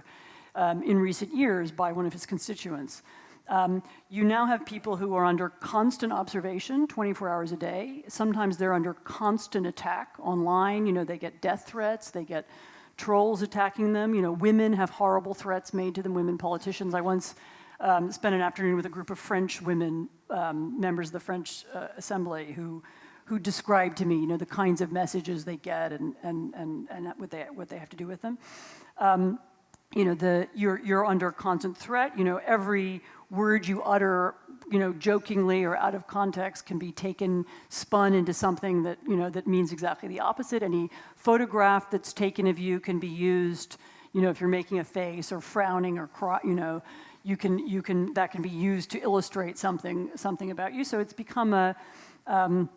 in recent years by one of his constituents. You now have people who are under constant observation, 24 hours a day. Sometimes they're under constant attack online. They get death threats, they get trolls attacking them. Women have horrible threats made to them, women politicians. I once spent an afternoon with a group of French women, members of the French Assembly, who described to me, the kinds of messages they get and what they have to do with them. You're under constant threat. Every word you utter, jokingly or out of context can be spun into something that, that means exactly the opposite. Any photograph that's taken of you can be used, if you're making a face or frowning or that can be used to illustrate something about you. So it's become and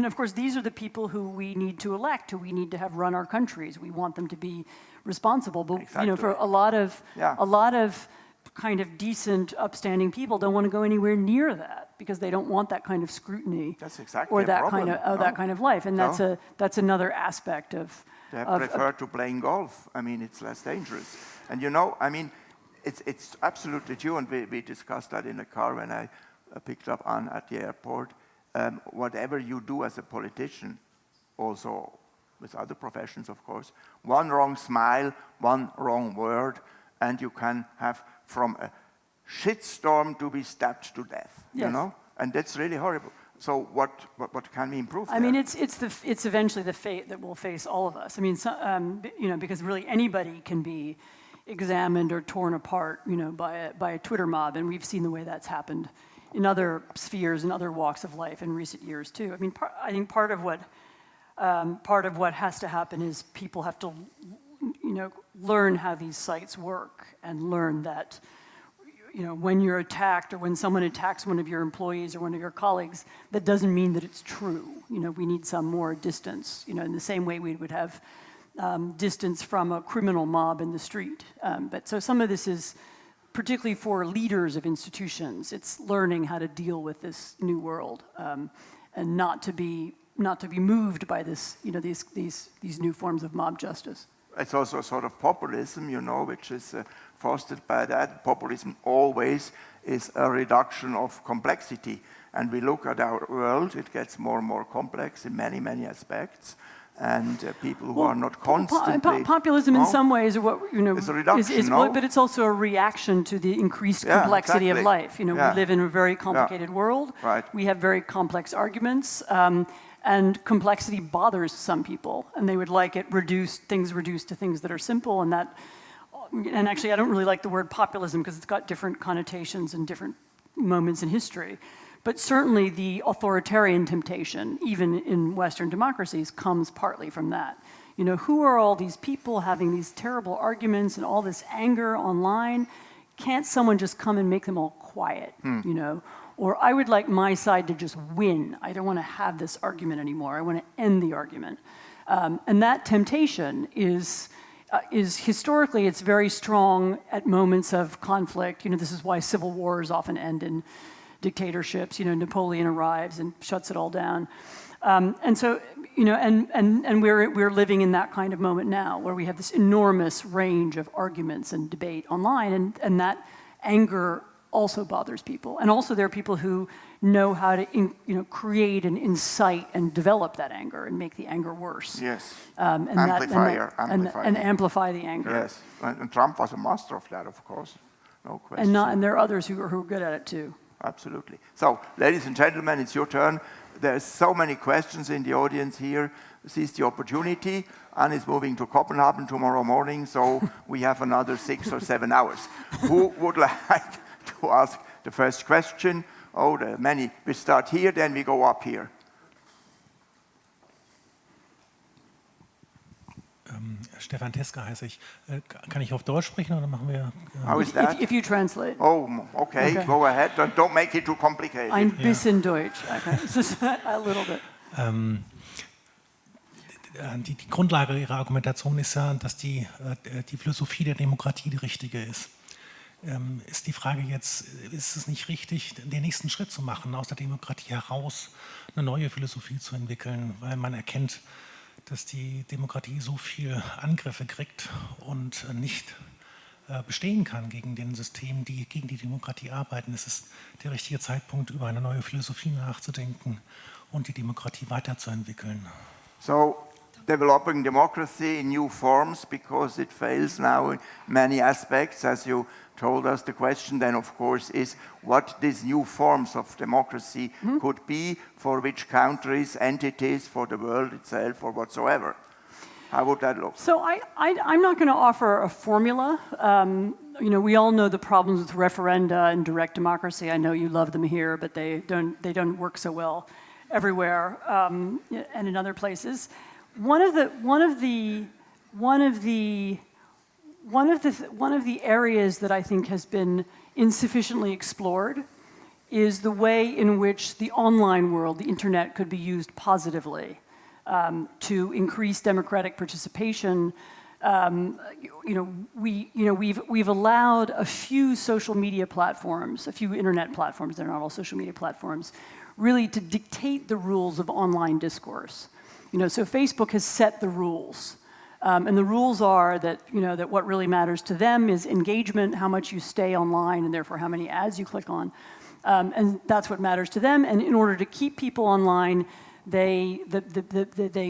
of course these are the people who we need to elect, who we need to have run our countries. We want them to be responsible, but exactly. For a lot of kind of decent, upstanding people don't want to go anywhere near that because they don't want that kind of scrutiny. That's exactly or that problem. kind of that kind of life, and that's another aspect of. They prefer to playing golf. I mean, it's less dangerous. And you know, I mean, it's absolutely true, and we discussed that in the car when I picked up Anne at the airport. Whatever you do as a politician, also with other professions, of course, one wrong smile, one wrong word, and you can have from a shitstorm to be stabbed to death. Yes. You know, and that's really horrible. So what can we improve? I mean, it's eventually the fate that will face all of us. I mean, you know, because really anybody can be examined or torn apart, you know, by a Twitter mob, and we've seen the way that's happened in other spheres and other walks of life in recent years too. I mean, I think part of what has to happen is people have to, you know, learn how these sites work and learn that, you know, when you're attacked or when someone attacks one of your employees or one of your colleagues, that doesn't mean that it's true. You know, we need some more distance, you know, in the same way we would have distance from a criminal mob in the street. But so some of this is particularly for leaders of institutions. It's learning how to deal with this new world and not to be moved by this, you know, these new forms of mob justice. It's also a sort of populism, you know, which is fostered by that. Populism always is a reduction of complexity. And we look at our world, it gets more and more complex in many, many aspects. And people who are not constantly... Populism in some ways, are what, you know, it's a reduction, but it's also a reaction to the increased complexity of life. You know, we live in a very complicated world. Right. We have very complex arguments. And complexity bothers some people, and they would like it reduced to things that are simple, and actually I don't really like the word populism because it's got different connotations and different moments in history. But certainly the authoritarian temptation, even in Western democracies, comes partly from that. You know, who are all these people having these terrible arguments and all this anger online? Can't someone just come and make them all quiet, you know? Or I would like my side to just win. I don't want to have this argument anymore. I want to end the argument. And that temptation is historically, it's very strong at moments of conflict. You know, this is why civil wars often end in dictatorships. You know, Napoleon arrives and shuts it all down. And so, you know, and we're living in that kind of moment now, where we have this enormous range of arguments and debate online, and that anger also bothers people. And also there are people who know how to create and incite and develop that anger and make the anger worse. Yes. And amplify the anger. Yes. And Trump was a master of that, of course. No question. And there are others who are good at it too. Absolutely. So, ladies and gentlemen, it's your turn. There's so many questions in the audience here. Seize the opportunity. Anne is moving to Copenhagen tomorrow morning, so we have another 6 or 7 hours. Who would like to ask the first question? Oh, there are many. We start here, then we go up here. Stefan Teska heiße ich. Kann ich auf Deutsch sprechen oder machen wir... How is that? If you translate. Oh, okay. Go ahead. Don't make it too complicated. Ein bisschen Deutsch. Okay. A little bit. Die Grundlage Ihrer Argumentation ist ja, dass die Philosophie der Demokratie die richtige ist. Ist die Frage jetzt, ist es nicht richtig, den nächsten Schritt zu machen, aus der Demokratie heraus eine neue Philosophie zu entwickeln, weil man erkennt, dass die Demokratie so viel Angriffe kriegt und nicht bestehen kann gegen den Systemen, die gegen die Demokratie arbeiten. Es ist der richtige Zeitpunkt, über eine neue Philosophie nachzudenken und die Demokratie weiterzuentwickeln. So, developing democracy in new forms because it fails now in many aspects, as you told us. The question then, of course, is what these new forms of democracy could be, for which countries, entities, for the world itself, or whatsoever. How would that look? So I'm not going to offer a formula. You know, we all know the problems with referenda and direct democracy. I know you love them here, but they don't work so well everywhere and in other places. One of the areas that I think has been insufficiently explored is the way in which the online world, the internet, could be used positively to increase democratic participation we've allowed a few social media platforms, a few internet platforms, they're not all social media platforms, really to dictate the rules of online discourse. So Facebook has set the rules. And the rules are that, that what really matters to them is engagement, how much you stay online, and therefore how many ads you click on. And that's what matters to them. And in order to keep people online, they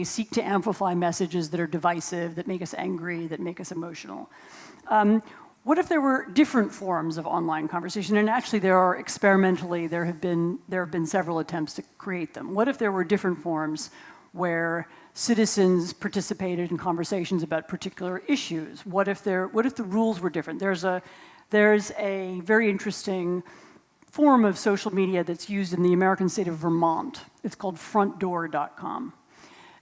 seek to amplify messages that are divisive, that make us angry, that make us emotional. What if there were different forms of online conversation? And actually, there have been several attempts to create them. What if there were different forms where citizens participated in conversations about particular issues? What if the rules were different? There's a very interesting form of social media that's used in the American state of Vermont. It's called frontdoor.com.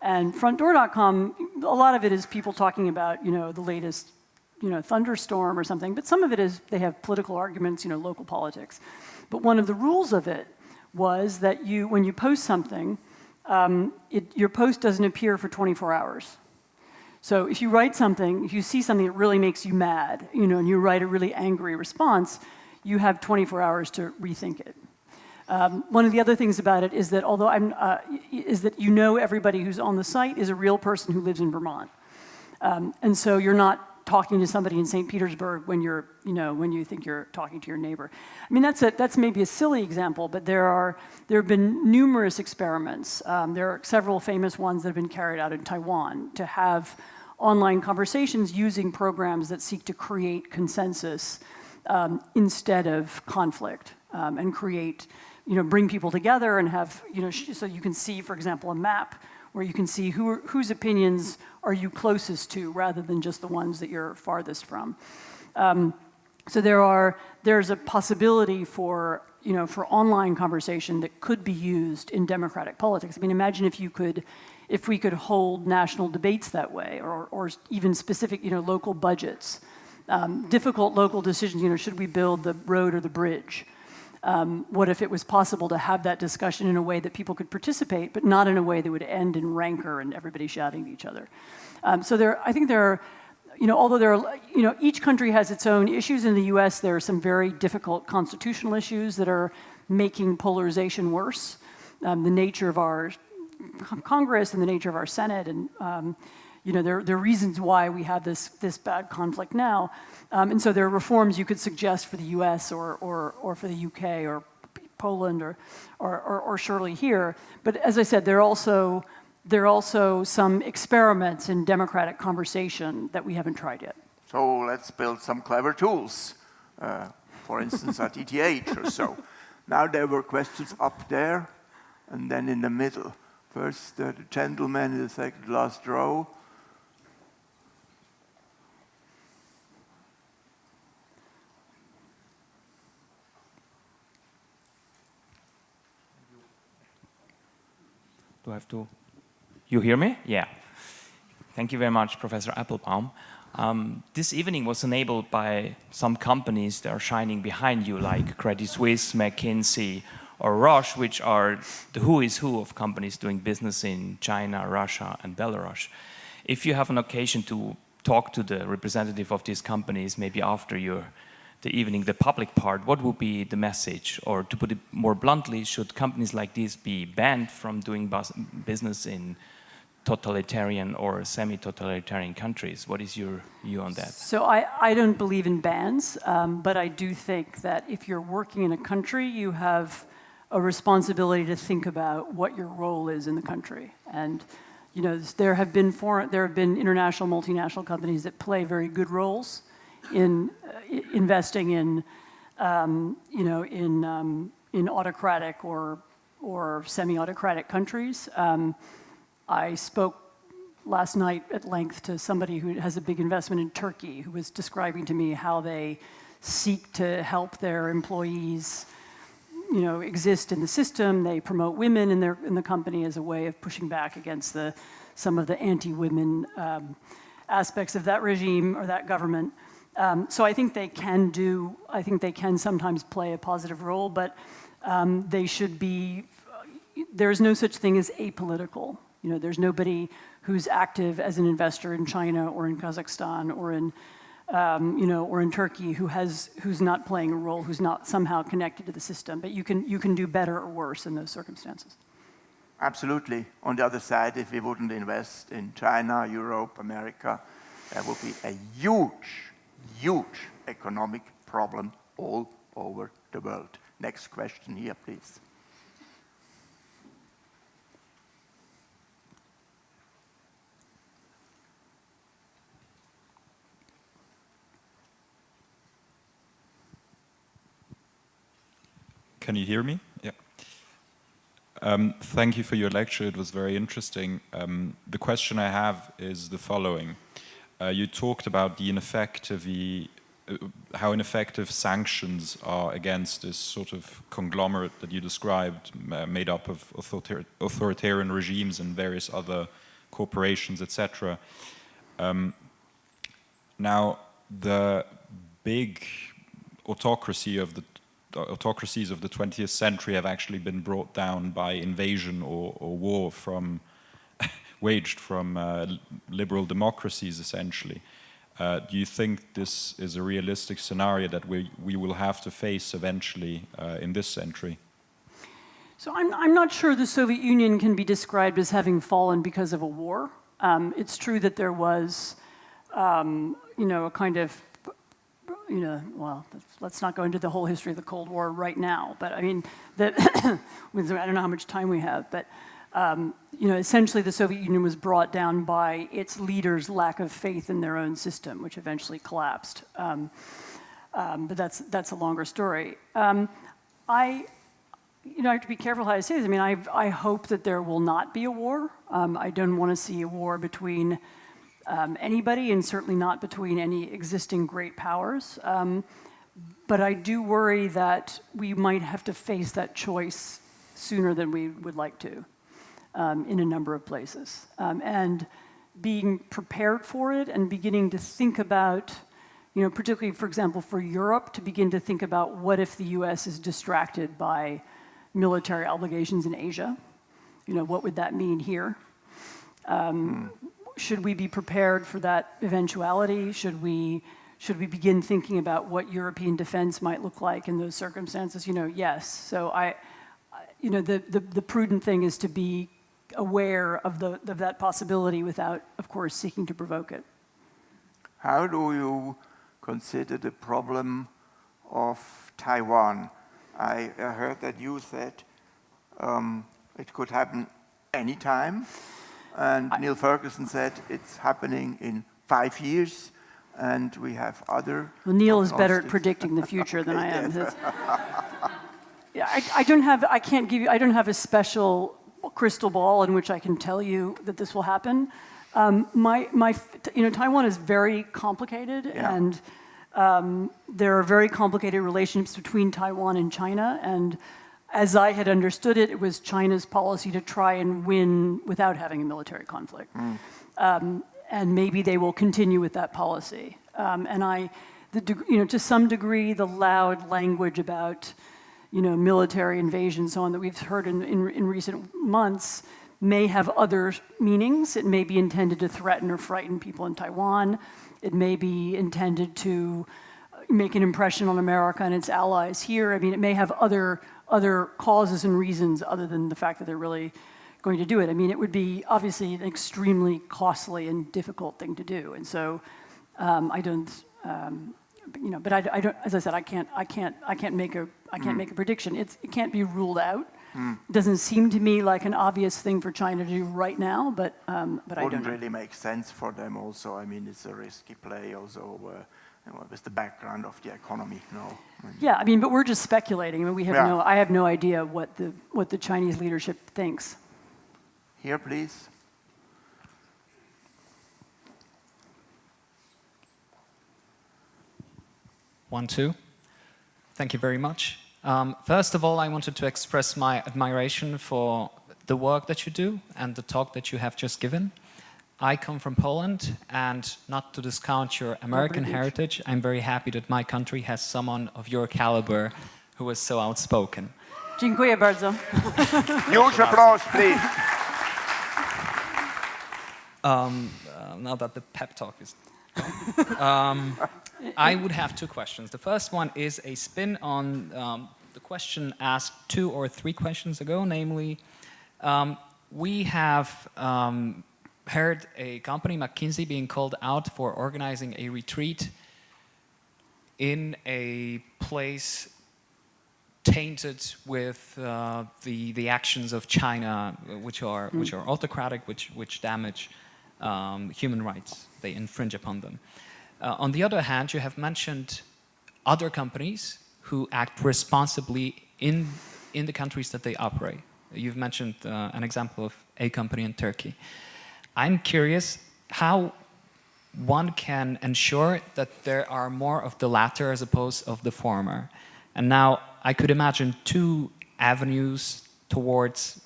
And frontdoor.com, a lot of it is people talking about, the latest, thunderstorm or something, but some of it is they have political arguments, local politics. But one of the rules of it was that when you post something, your post doesn't appear for 24 hours. So if you write something, if you see something that really makes you mad, and you write a really angry response, you have 24 hours to rethink it. One of the other things about it is that everybody who's on the site is a real person who lives in Vermont, and so you're not talking to somebody in St. Petersburg when when you think you're talking to your neighbor. I mean, that's maybe a silly example, but there have been numerous experiments. There are several famous ones that have been carried out in Taiwan to have online conversations using programs that seek to create consensus instead of conflict, and create, bring people together and have, so you can see, for example, a map where you can see whose opinions are you closest to rather than just the ones that you're farthest from. So there's a possibility for online conversation that could be used in democratic politics. I mean, imagine if we could hold national debates that way, or even specific, local budgets, difficult local decisions. Should we build the road or the bridge? What if it was possible to have that discussion in a way that people could participate, but not in a way that would end in rancor and everybody shouting at each other? I think there are, although each country has its own issues. In the U.S., there are some very difficult constitutional issues that are making polarization worse. The nature of our Congress and the nature of our Senate, and there are reasons why we have this bad conflict now. And so there are reforms you could suggest for the U.S. or for the U.K. or Poland or surely here. But as I said, there are also some experiments in democratic conversation that we haven't tried yet. So let's build some clever tools, for instance, at ETH or so. Now there were questions up there and then in the middle. First, the gentleman in the second last row. Do I have to? You hear me? Yeah. Thank you very much, Professor Applebaum. This evening was enabled by some companies that are shining behind you, like Credit Suisse, McKinsey, or Roche, which are the who is who of companies doing business in China, Russia, and Belarus. If you have an occasion to talk to the representative of these companies, maybe after the evening, the public part, what would be the message? Or to put it more bluntly, should companies like these be banned from doing business in totalitarian or semi-totalitarian countries? What is your view on that? So I don't believe in bans, but I do think that if you're working in a country, you have a responsibility to think about what your role is in the country. And there have been international, multinational companies that play very good roles in investing in autocratic or semi-autocratic countries. I spoke last night at length to somebody who has a big investment in Turkey, who was describing to me how they seek to help their employees, exist in the system. They promote women in the company as a way of pushing back against some of the anti-women aspects of that regime or that government. So I think they can sometimes play a positive role, but they should be. There is no such thing as apolitical. There's nobody who's active as an investor in China or in Kazakhstan or in, or in Turkey, who's not playing a role, who's not somehow connected to the system. But you can do better or worse in those circumstances. Absolutely. On the other side, if we wouldn't invest in China, Europe, America, there would be a huge, huge economic problem all over the world. Next question here, please. Can you hear me? Yeah. Thank you for your lecture. It was very interesting. The question I have is the following. You talked about the how ineffective sanctions are against this sort of conglomerate that you described, made up of authoritarian regimes and various other corporations, etc. Now, the big autocracies of the 20th century have actually been brought down by invasion or war waged from liberal democracies, essentially. Do you think this is a realistic scenario that we will have to face eventually in this century? So I'm not sure the Soviet Union can be described as having fallen because of a war. It's true that there was, a kind of, well, let's not go into the whole history of the Cold War right now. But I mean, I don't know how much time we have, but essentially the Soviet Union was brought down by its leaders' lack of faith in their own system, which eventually collapsed. But that's a longer story. I have to be careful how I say this. I mean, I hope that there will not be a war. I don't want to see a war between anybody, and certainly not between any existing great powers. But I do worry that we might have to face that choice sooner than we would like to in a number of places. And being prepared for it and beginning to think about, particularly, for example, for Europe, to begin to think about what if the US is distracted by military obligations in Asia? What would that mean here? Should we be prepared for that eventuality? Should we begin thinking about what European defense might look like in those circumstances? Yes. So the prudent thing is to be aware of that possibility without, of course, seeking to provoke it. How do you consider the problem of Taiwan? I heard that you said it could happen anytime, and Neil Ferguson said it's happening in 5 years, and we have other. Well, Neil is better at predicting the future than I am. Yeah, I don't have a special crystal ball in which I can tell you that this will happen. Taiwan is very complicated, and there are very complicated relationships between Taiwan and China. And as I had understood it, it was China's policy to try and win without having a military conflict. And maybe they will continue with that policy. To some degree, the loud language about military invasion, so on, that we've heard in recent months may have other meanings. It may be intended to threaten or frighten people in Taiwan. It may be intended to make an impression on America and its allies here. I mean, it may have other causes and reasons other than the fact that they're really going to do it. I mean, it would be obviously an extremely costly and difficult thing to do. And so I don't. But I don't. As I said, I can't make a prediction. It can't be ruled out. It doesn't seem to me like an obvious thing for China to do right now. But I don't know. Wouldn't really make sense for them. Also, I mean, it's a risky play. Also, with the background of the economy. Yeah, I mean, but we're just speculating. I mean, I have no idea what the Chinese leadership thinks. Here, please. One, two. Thank you very much. First of all, I wanted to express my admiration for the work that you do and the talk that you have just given. I come from Poland, and not to discount your American heritage, I'm very happy that my country has someone of your caliber who is so outspoken. Dziękuję bardzo. Huge applause, please. Now that the pep talk is done. I would have two questions. The first one is a spin on the question asked 2 or 3 questions ago, namely, we have heard a company, McKinsey, being called out for organizing a retreat in a place tainted with the actions of China, which are autocratic, which damage human rights. They infringe upon them. On the other hand, you have mentioned other companies who act responsibly in the countries that they operate. You've mentioned an example of a company in Turkey. I'm curious how one can ensure that there are more of the latter as opposed of the former. And now I could imagine 2 avenues towards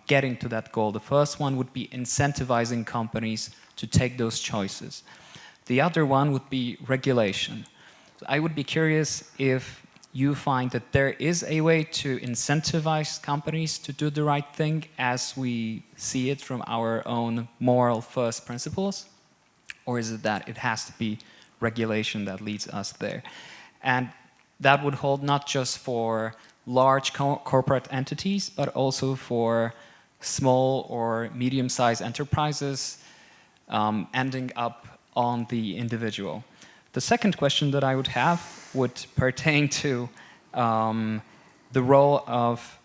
getting to that goal. The first one would be incentivizing companies to take those choices. The other one would be regulation. So I would be curious if you find that there is a way to incentivize companies to do the right thing as we see it from our own moral first principles, or is it that it has to be regulation that leads us there? And that would hold not just for large corporate entities, but also for small or medium-sized enterprises, ending up on the individual. The second question that I would have would pertain to the role of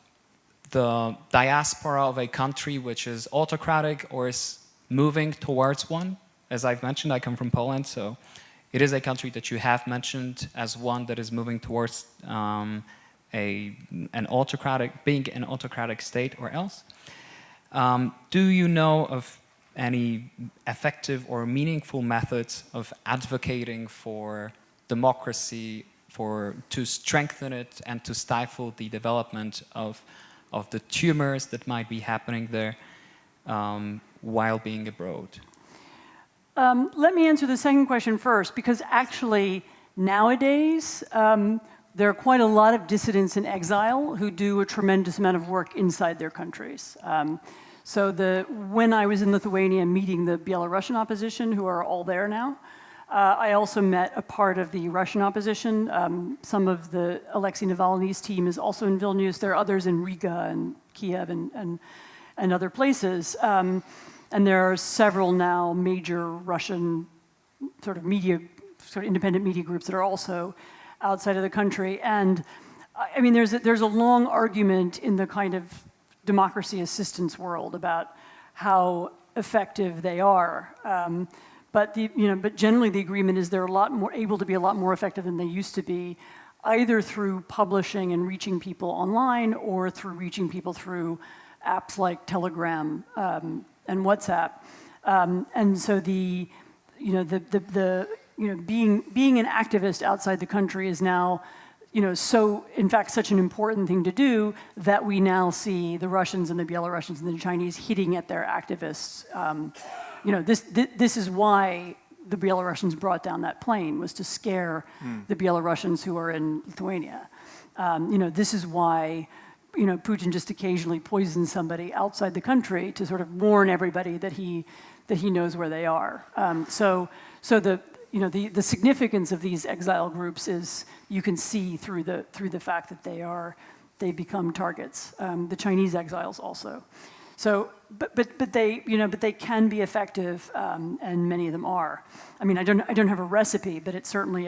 the diaspora of a country which is autocratic or is moving towards one. As I've mentioned, I come from Poland, so it is a country that you have mentioned as one that is moving towards being an autocratic state or else. Do you know of any effective or meaningful methods of advocating for democracy, to strengthen it and to stifle the development of the tumors that might be happening there while being abroad? Let me answer the second question first, because actually nowadays there are quite a lot of dissidents in exile who do a tremendous amount of work inside their countries. So when I was in Lithuania meeting the Belarusian opposition, who are all there now, I also met a part of the Russian opposition. Some of the Alexei Navalny's team is also in Vilnius. There are others in Riga and Kiev and other places. And there are several now major Russian sort of independent media groups that are also outside of the country. And I mean, there's a long argument in the kind of democracy assistance world about how effective they are. But generally the agreement is they're able to be a lot more effective than they used to be, either through publishing and reaching people online or through reaching people through apps like Telegram and WhatsApp. And so being an activist outside the country is now so, in fact, such an important thing to do that we now see the Russians and the Belarusians and the Chinese hitting at their activists. This is why the Belarusians brought down that plane, was to scare the Belarusians who are in Lithuania. This is why Putin just occasionally poisons somebody outside the country to sort of warn everybody that he knows where they are. So the significance of these exile groups is you can see through the fact that they become targets. The Chinese exiles also. So, but they can be effective, and many of them are. I mean, I don't have a recipe, but it's certainly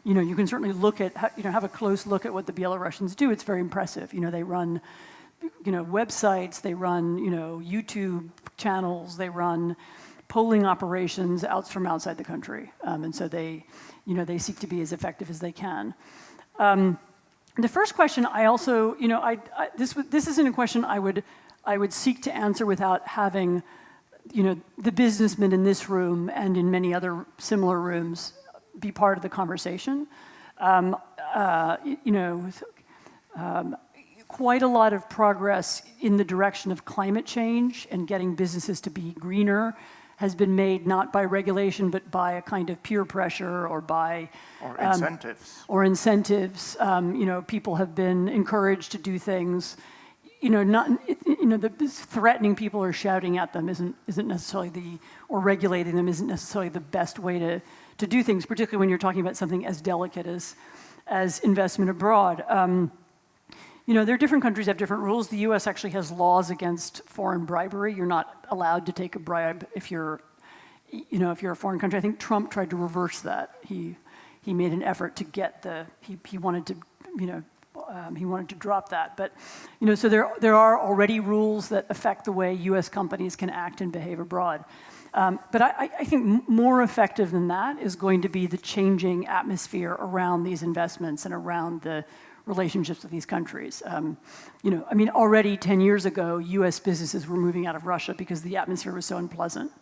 you can certainly look at have a close look at what the Belarusians do. It's very impressive. They run websites, they run YouTube channels, they run polling operations from outside the country, and so they seek to be as effective as they can. The first question, I also this isn't a question I would seek to answer without having, the businessmen in this room and in many other similar rooms be part of the conversation. Quite a lot of progress in the direction of climate change and getting businesses to be greener has been made not by regulation, but by a kind of peer pressure or by incentives. People have been encouraged to do things. threatening people or shouting at them isn't necessarily or regulating them isn't necessarily the best way to do things, particularly when you're talking about something as delicate as investment abroad. There are different countries have different rules. The U.S. actually has laws against foreign bribery. You're not allowed to take a bribe if you're a foreign country. I think Trump tried to reverse that. He made an effort to get he wanted to drop that. But so there are already rules that affect the way U.S. companies can act and behave abroad. But I think more effective than that is going to be the changing atmosphere around these investments and around the relationships with these countries. Already 10 years ago, U.S. businesses were moving out of Russia because the atmosphere was so unpleasant.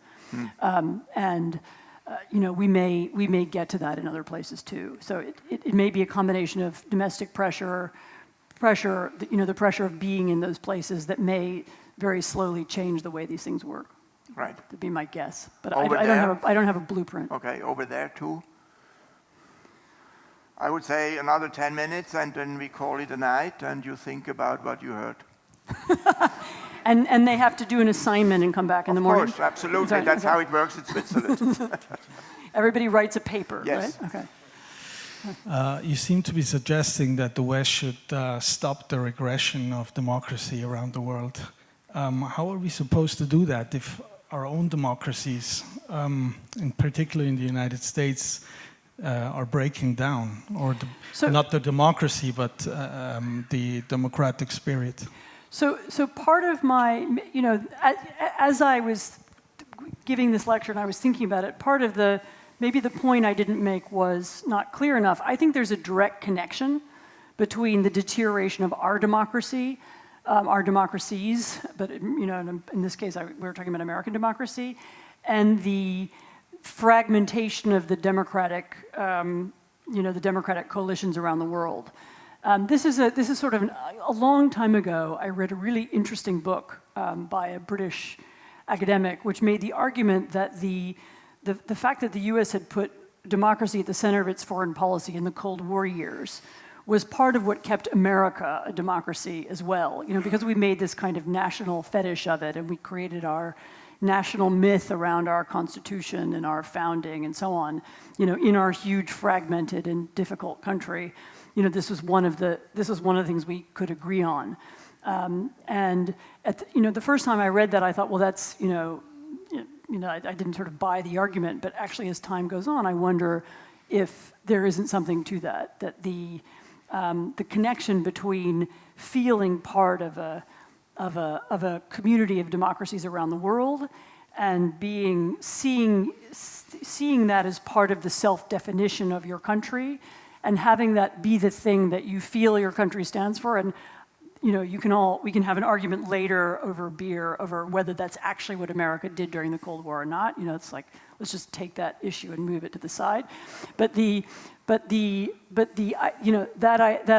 We may get to that in other places too. So it may be a combination of domestic pressure, the pressure of being in those places that may very slowly change the way these things work. Right. That'd be my guess. But I don't have a blueprint. Okay, over there too. I would say another 10 minutes and then we call it a night and you think about what you heard. And they have to do an assignment and come back in the morning? Of course, absolutely. That's how it works in Switzerland. Everybody writes a paper, yes. Right? Okay. You seem to be suggesting that the West should stop the regression of democracy around the world. How are we supposed to do that if our own democracies, in particular in the United States, are breaking down, or not the democracy, but the democratic spirit? So part of my, as I was giving this lecture and I was thinking about it, part of maybe the point I didn't make was not clear enough. I think there's a direct connection between the deterioration of our democracy, our democracies, but in this case we were talking about American democracy, and the fragmentation of the democratic, the democratic coalitions around the world. This is sort of a long time ago. I read a really interesting book by a British academic, which made the argument that the fact that the U.S. had put democracy at the center of its foreign policy in the Cold War years was part of what kept America a democracy as well. Because we made this kind of national fetish of it, and we created our national myth around our Constitution and our founding and so on, in our huge, fragmented and difficult country. This was one of the things we could agree on. And the first time I read that, I thought, well, that's I didn't sort of buy the argument, but actually, as time goes on, I wonder if there isn't something to that. That the connection between feeling part of a community of democracies around the world and seeing that as part of the self-definition of your country, and having that be the thing that you feel your country stands for. And we can have an argument later over beer over whether that's actually what America did during the Cold War or not. It's like, let's just take that issue and move it to the side. But that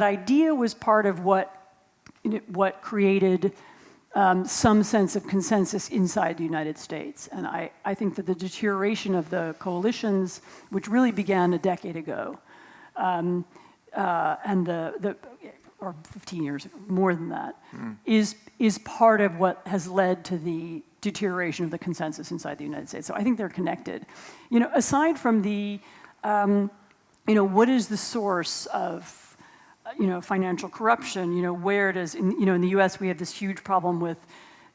idea was part of what created some sense of consensus inside the United States. And I think that the deterioration of the coalitions, which really began a decade ago, or 15 years, more than that, is part of what has led to the deterioration of the consensus inside the United States. So I think they're connected. Aside from what is the source of financial corruption? Where does in the U.S. we have this huge problem with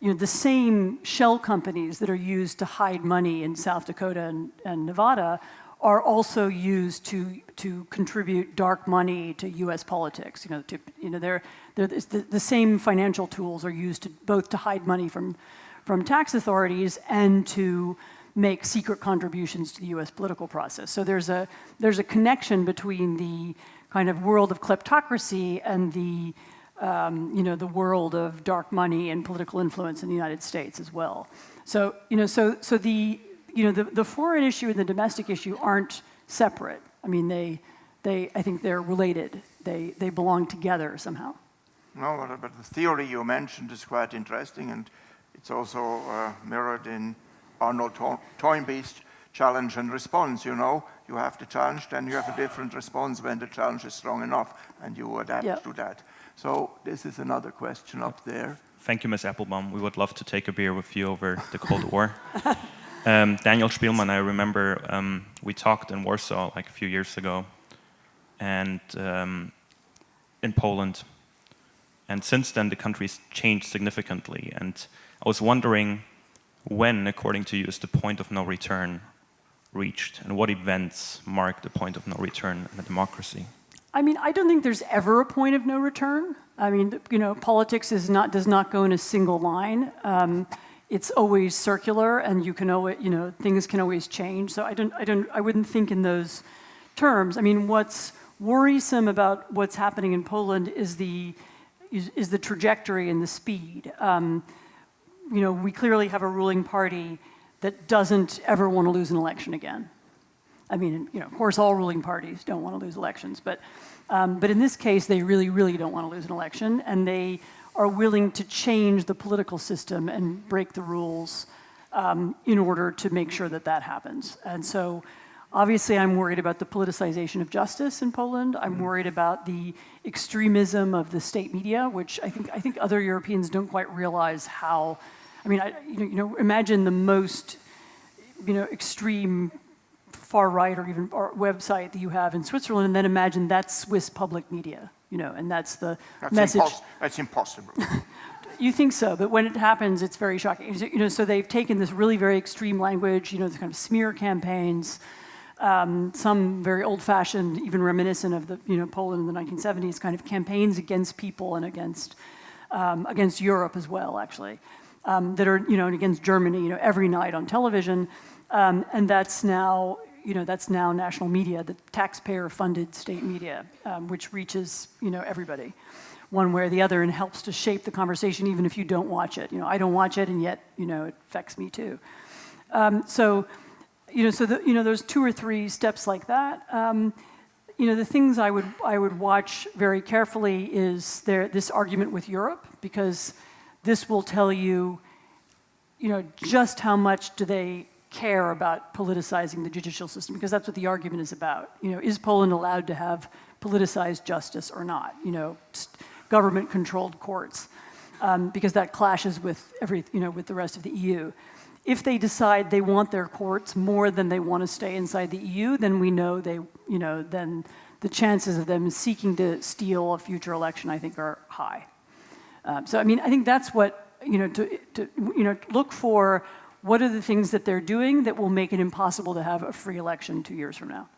the same shell companies that are used to hide money in South Dakota and Nevada are also used to contribute dark money to U.S. politics. The same financial tools are used both to hide money from tax authorities and to make secret contributions to the U.S. political process. So there's a connection between the kind of world of kleptocracy and the world of dark money and political influence in the United States as well. So the foreign issue and the domestic issue aren't separate. I mean, I think they're related. They belong together somehow. No, but the theory you mentioned is quite interesting, and it's also mirrored in Arnold Toynbee's challenge and response. You have the challenge, then you have a different response when the challenge is strong enough, and you adapt to that. So this is another question up there. Thank you, Ms. Applebaum. We would love to take a beer with you over the Cold War. Daniel Spielmann, I remember we talked in Warsaw like a few years ago, and in Poland. And since then, the country's changed significantly. And I was wondering when, according to you, is the point of no return reached, and what events mark the point of no return in a democracy? I mean, I don't think there's ever a point of no return. I mean, you know, politics does not go in a single line. It's always circular, and you can always, you know, things can always change. So I wouldn't think in those terms. I mean, what's worrisome about what's happening in Poland is the trajectory and the speed. You know, we clearly have a ruling party that doesn't ever want to lose an election again. I mean, you know, of course, all ruling parties don't want to lose elections, but in this case, they really, really don't want to lose an election, and they are willing to change the political system and break the rules in order to make sure that that happens. And so, obviously, I'm worried about the politicization of justice in Poland. I'm worried about the extremism of the state media, which I think other Europeans don't quite realize how. I mean, you know, imagine the most, you know, extreme far right or even website that you have in Switzerland, and then imagine that's Swiss public media, you know, and that's the message. That's impossible. You think so, but when it happens, it's very shocking. You know, so they've taken this really very extreme language, you know, the kind of smear campaigns, some very old-fashioned, even reminiscent of the, you know, Poland in the 1970s, kind of campaigns against people and against Europe as well, actually, that are, you know, and against Germany, you know, every night on television, and that's now, you know, that's now national media, the taxpayer-funded state media, which reaches, you know, everybody, one way or the other, and helps to shape the conversation, even if you don't watch it. You know, I don't watch it, and yet, you know, it affects me too. So, you know, there's 2 or 3 steps like that. You know, the things I would watch very carefully is this argument with Europe, because this will tell you, you know, just how much do they care about politicizing the judicial system, because that's what the argument is about. You know, is Poland allowed to have politicized justice or not? You know, government-controlled courts, because that clashes with with the rest of the EU. If they decide they want their courts more than they want to stay inside the EU, then we know then the chances of them seeking to steal a future election, I think, are high. So, I mean, I think that's what, you know, to look for. What are the things that they're doing that will make it impossible to have a free election 2 years from now?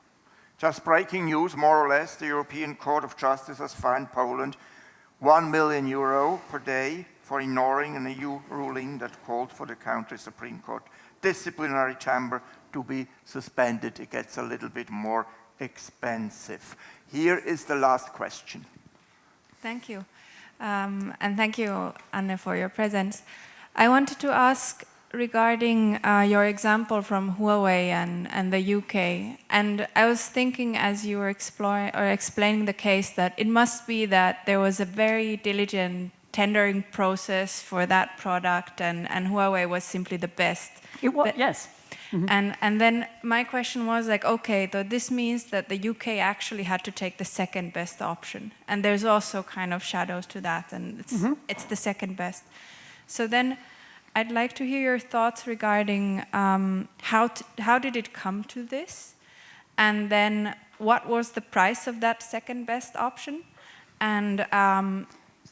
Just breaking news, more or less, the European Court of Justice has fined Poland €1 million per day for ignoring an EU ruling that called for the country Supreme Court disciplinary chamber to be suspended. It gets a little bit more expensive. Here is the last question. Thank you. And thank you, Anne, for your presence. I wanted to ask regarding your example from Huawei and the UK, and I was thinking as you were explaining the case that it must be that there was a very diligent tendering process for that product, and Huawei was simply the best. It was, yes. Mm-hmm. And then my question was like, okay, so this means that the UK actually had to take the second best option, and there's also kind of shadows to that, and it's the second best. So then I'd like to hear your thoughts regarding how did it come to this, and then what was the price of that second best option, and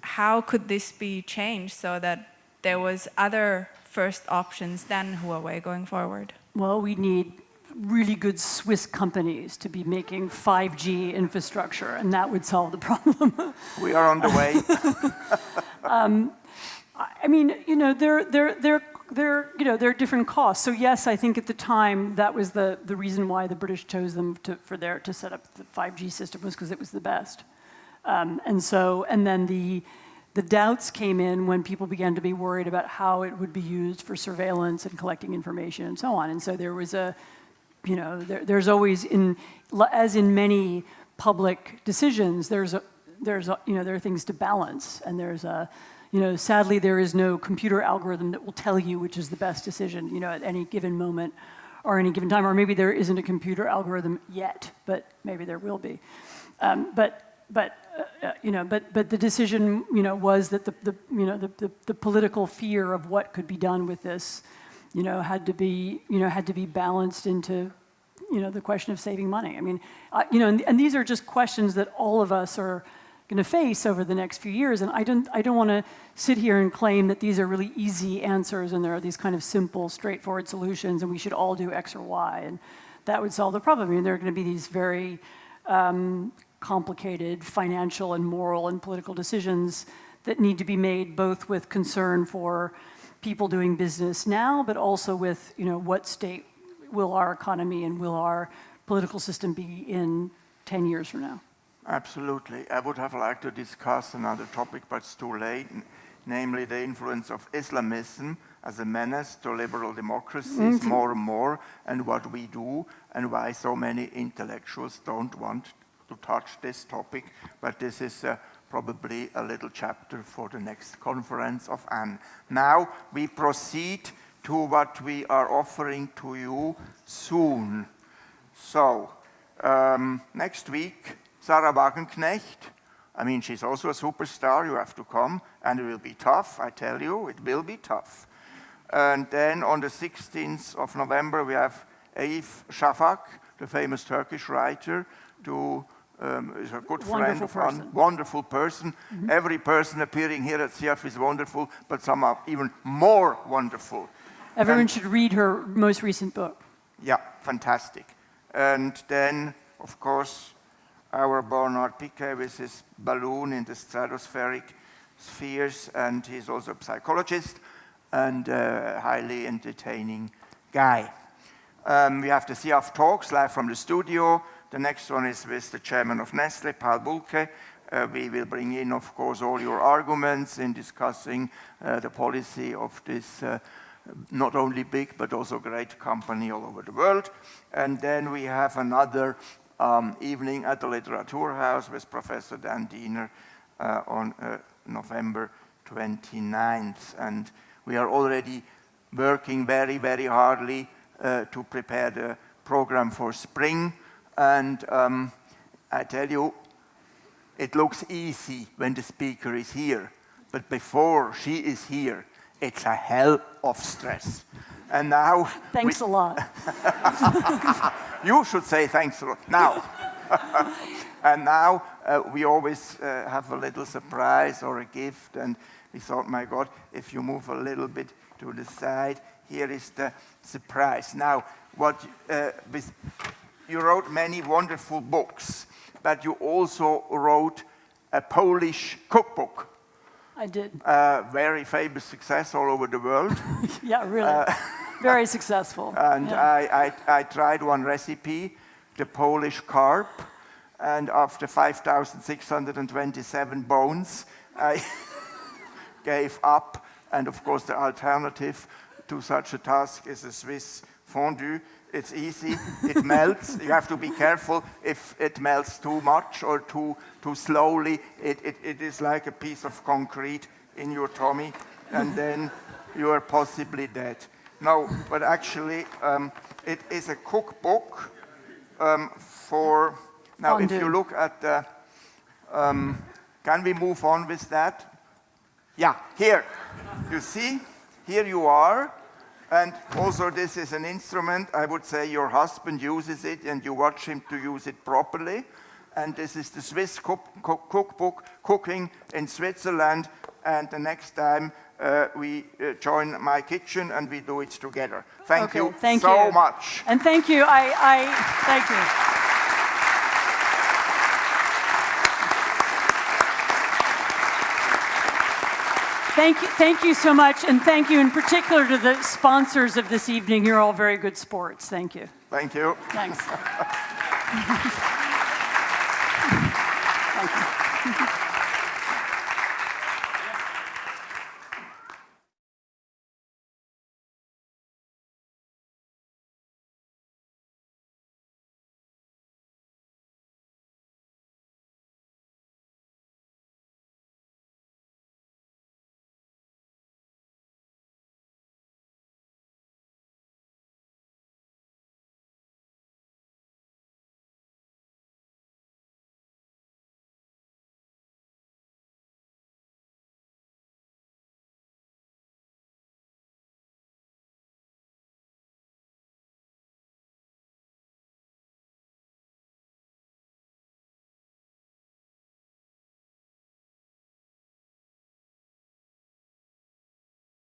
how could this be changed so that there was other first options than Huawei going forward? Well, we need really good Swiss companies to be making 5G infrastructure, and that would solve the problem. We are on the way. I mean, you know, there are different costs. So yes, I think at the time that was the reason why the British chose them to set up the 5G system, was because it was the best. And then the doubts came in when people began to be worried about how it would be used for surveillance and collecting information and so on. And so there was there's always, as in many public decisions, there are things to balance, and sadly there is no computer algorithm that will tell you which is the best decision, you know, at any given moment or any given time, or maybe there isn't a computer algorithm yet, but maybe there will be. But the decision, was that the political fear of what could be done with this, had to be balanced into, the question of saving money. I mean, and these are just questions that all of us are going to face over the next few years. And I don't want to sit here and claim that these are really easy answers and there are these kind of simple, straightforward solutions and we should all do X or Y and that would solve the problem. I mean, there are going to be these very complicated financial and moral and political decisions that need to be made, both with concern for people doing business now, but also with, what state will our economy and will our political system be in 10 years from now? Absolutely. I would have liked to discuss another topic, but it's too late, namely the influence of Islamism as a menace to liberal democracies more and more, and what we do, and why so many intellectuals don't want to touch this topic. But this is probably a little chapter for the next conference of Anne. Now we proceed to what we are offering to you soon. So, next week, Sarah Wagenknecht. I mean, she's also a superstar, you have to come, and it will be tough, I tell you, it will be tough. And then on the 16th of November, we have Elif Shafak, the famous Turkish writer, is a good friend of mine, wonderful person. Every person appearing here at SIAF is wonderful, but some are even more wonderful. Everyone should read her most recent book. Yeah, fantastic. And then, of course, our Bernard Piquet with his balloon in the stratospheric spheres, and he's also a psychologist and a highly entertaining guy. We have the SIAF talks live from the studio. The next one is with the chairman of Nestle, Paul Bulke. We will bring in, of course, all your arguments in discussing the policy of this not only big, but also great company all over the world. And then we have another evening at the Literaturhaus with Professor Dan Diener on November 29th. And we are already working very, very hardly to prepare the program for spring. And I tell you, it looks easy when the speaker is here. But before she is here, it's a hell of stress. And now... Thanks a lot. You should say thanks a lot. Now. And now we always have a little surprise or a gift. And we thought, my God, if you move a little bit to the side, here is the surprise. Now, you wrote many wonderful books, but you also wrote a Polish cookbook. I did. Very famous success all over the world. Yeah, really. Very successful. And yeah. I tried one recipe, the Polish carp, and after 5,627 bones, I gave up. And of course, the alternative to such a task is a Swiss fondue. It's easy, it melts. You have to be careful if it melts too much or too slowly. It is like a piece of concrete in your tummy, and then you are possibly dead. No, but actually, it is a cookbook for... Now, fondue. If you look at the... can we move on with that? Yeah, here. You see? Here you are. And also this is an instrument, I would say your husband uses it and you watch him to use it properly. And this is the Swiss cookbook, Cooking in Switzerland. And the next time we join my kitchen and we do it together. Thank you so much. And thank you, thank you. Thank you so much, and thank you in particular to the sponsors of this evening. You're all very good sports. Thank you. Thank you. Thanks. Thank you.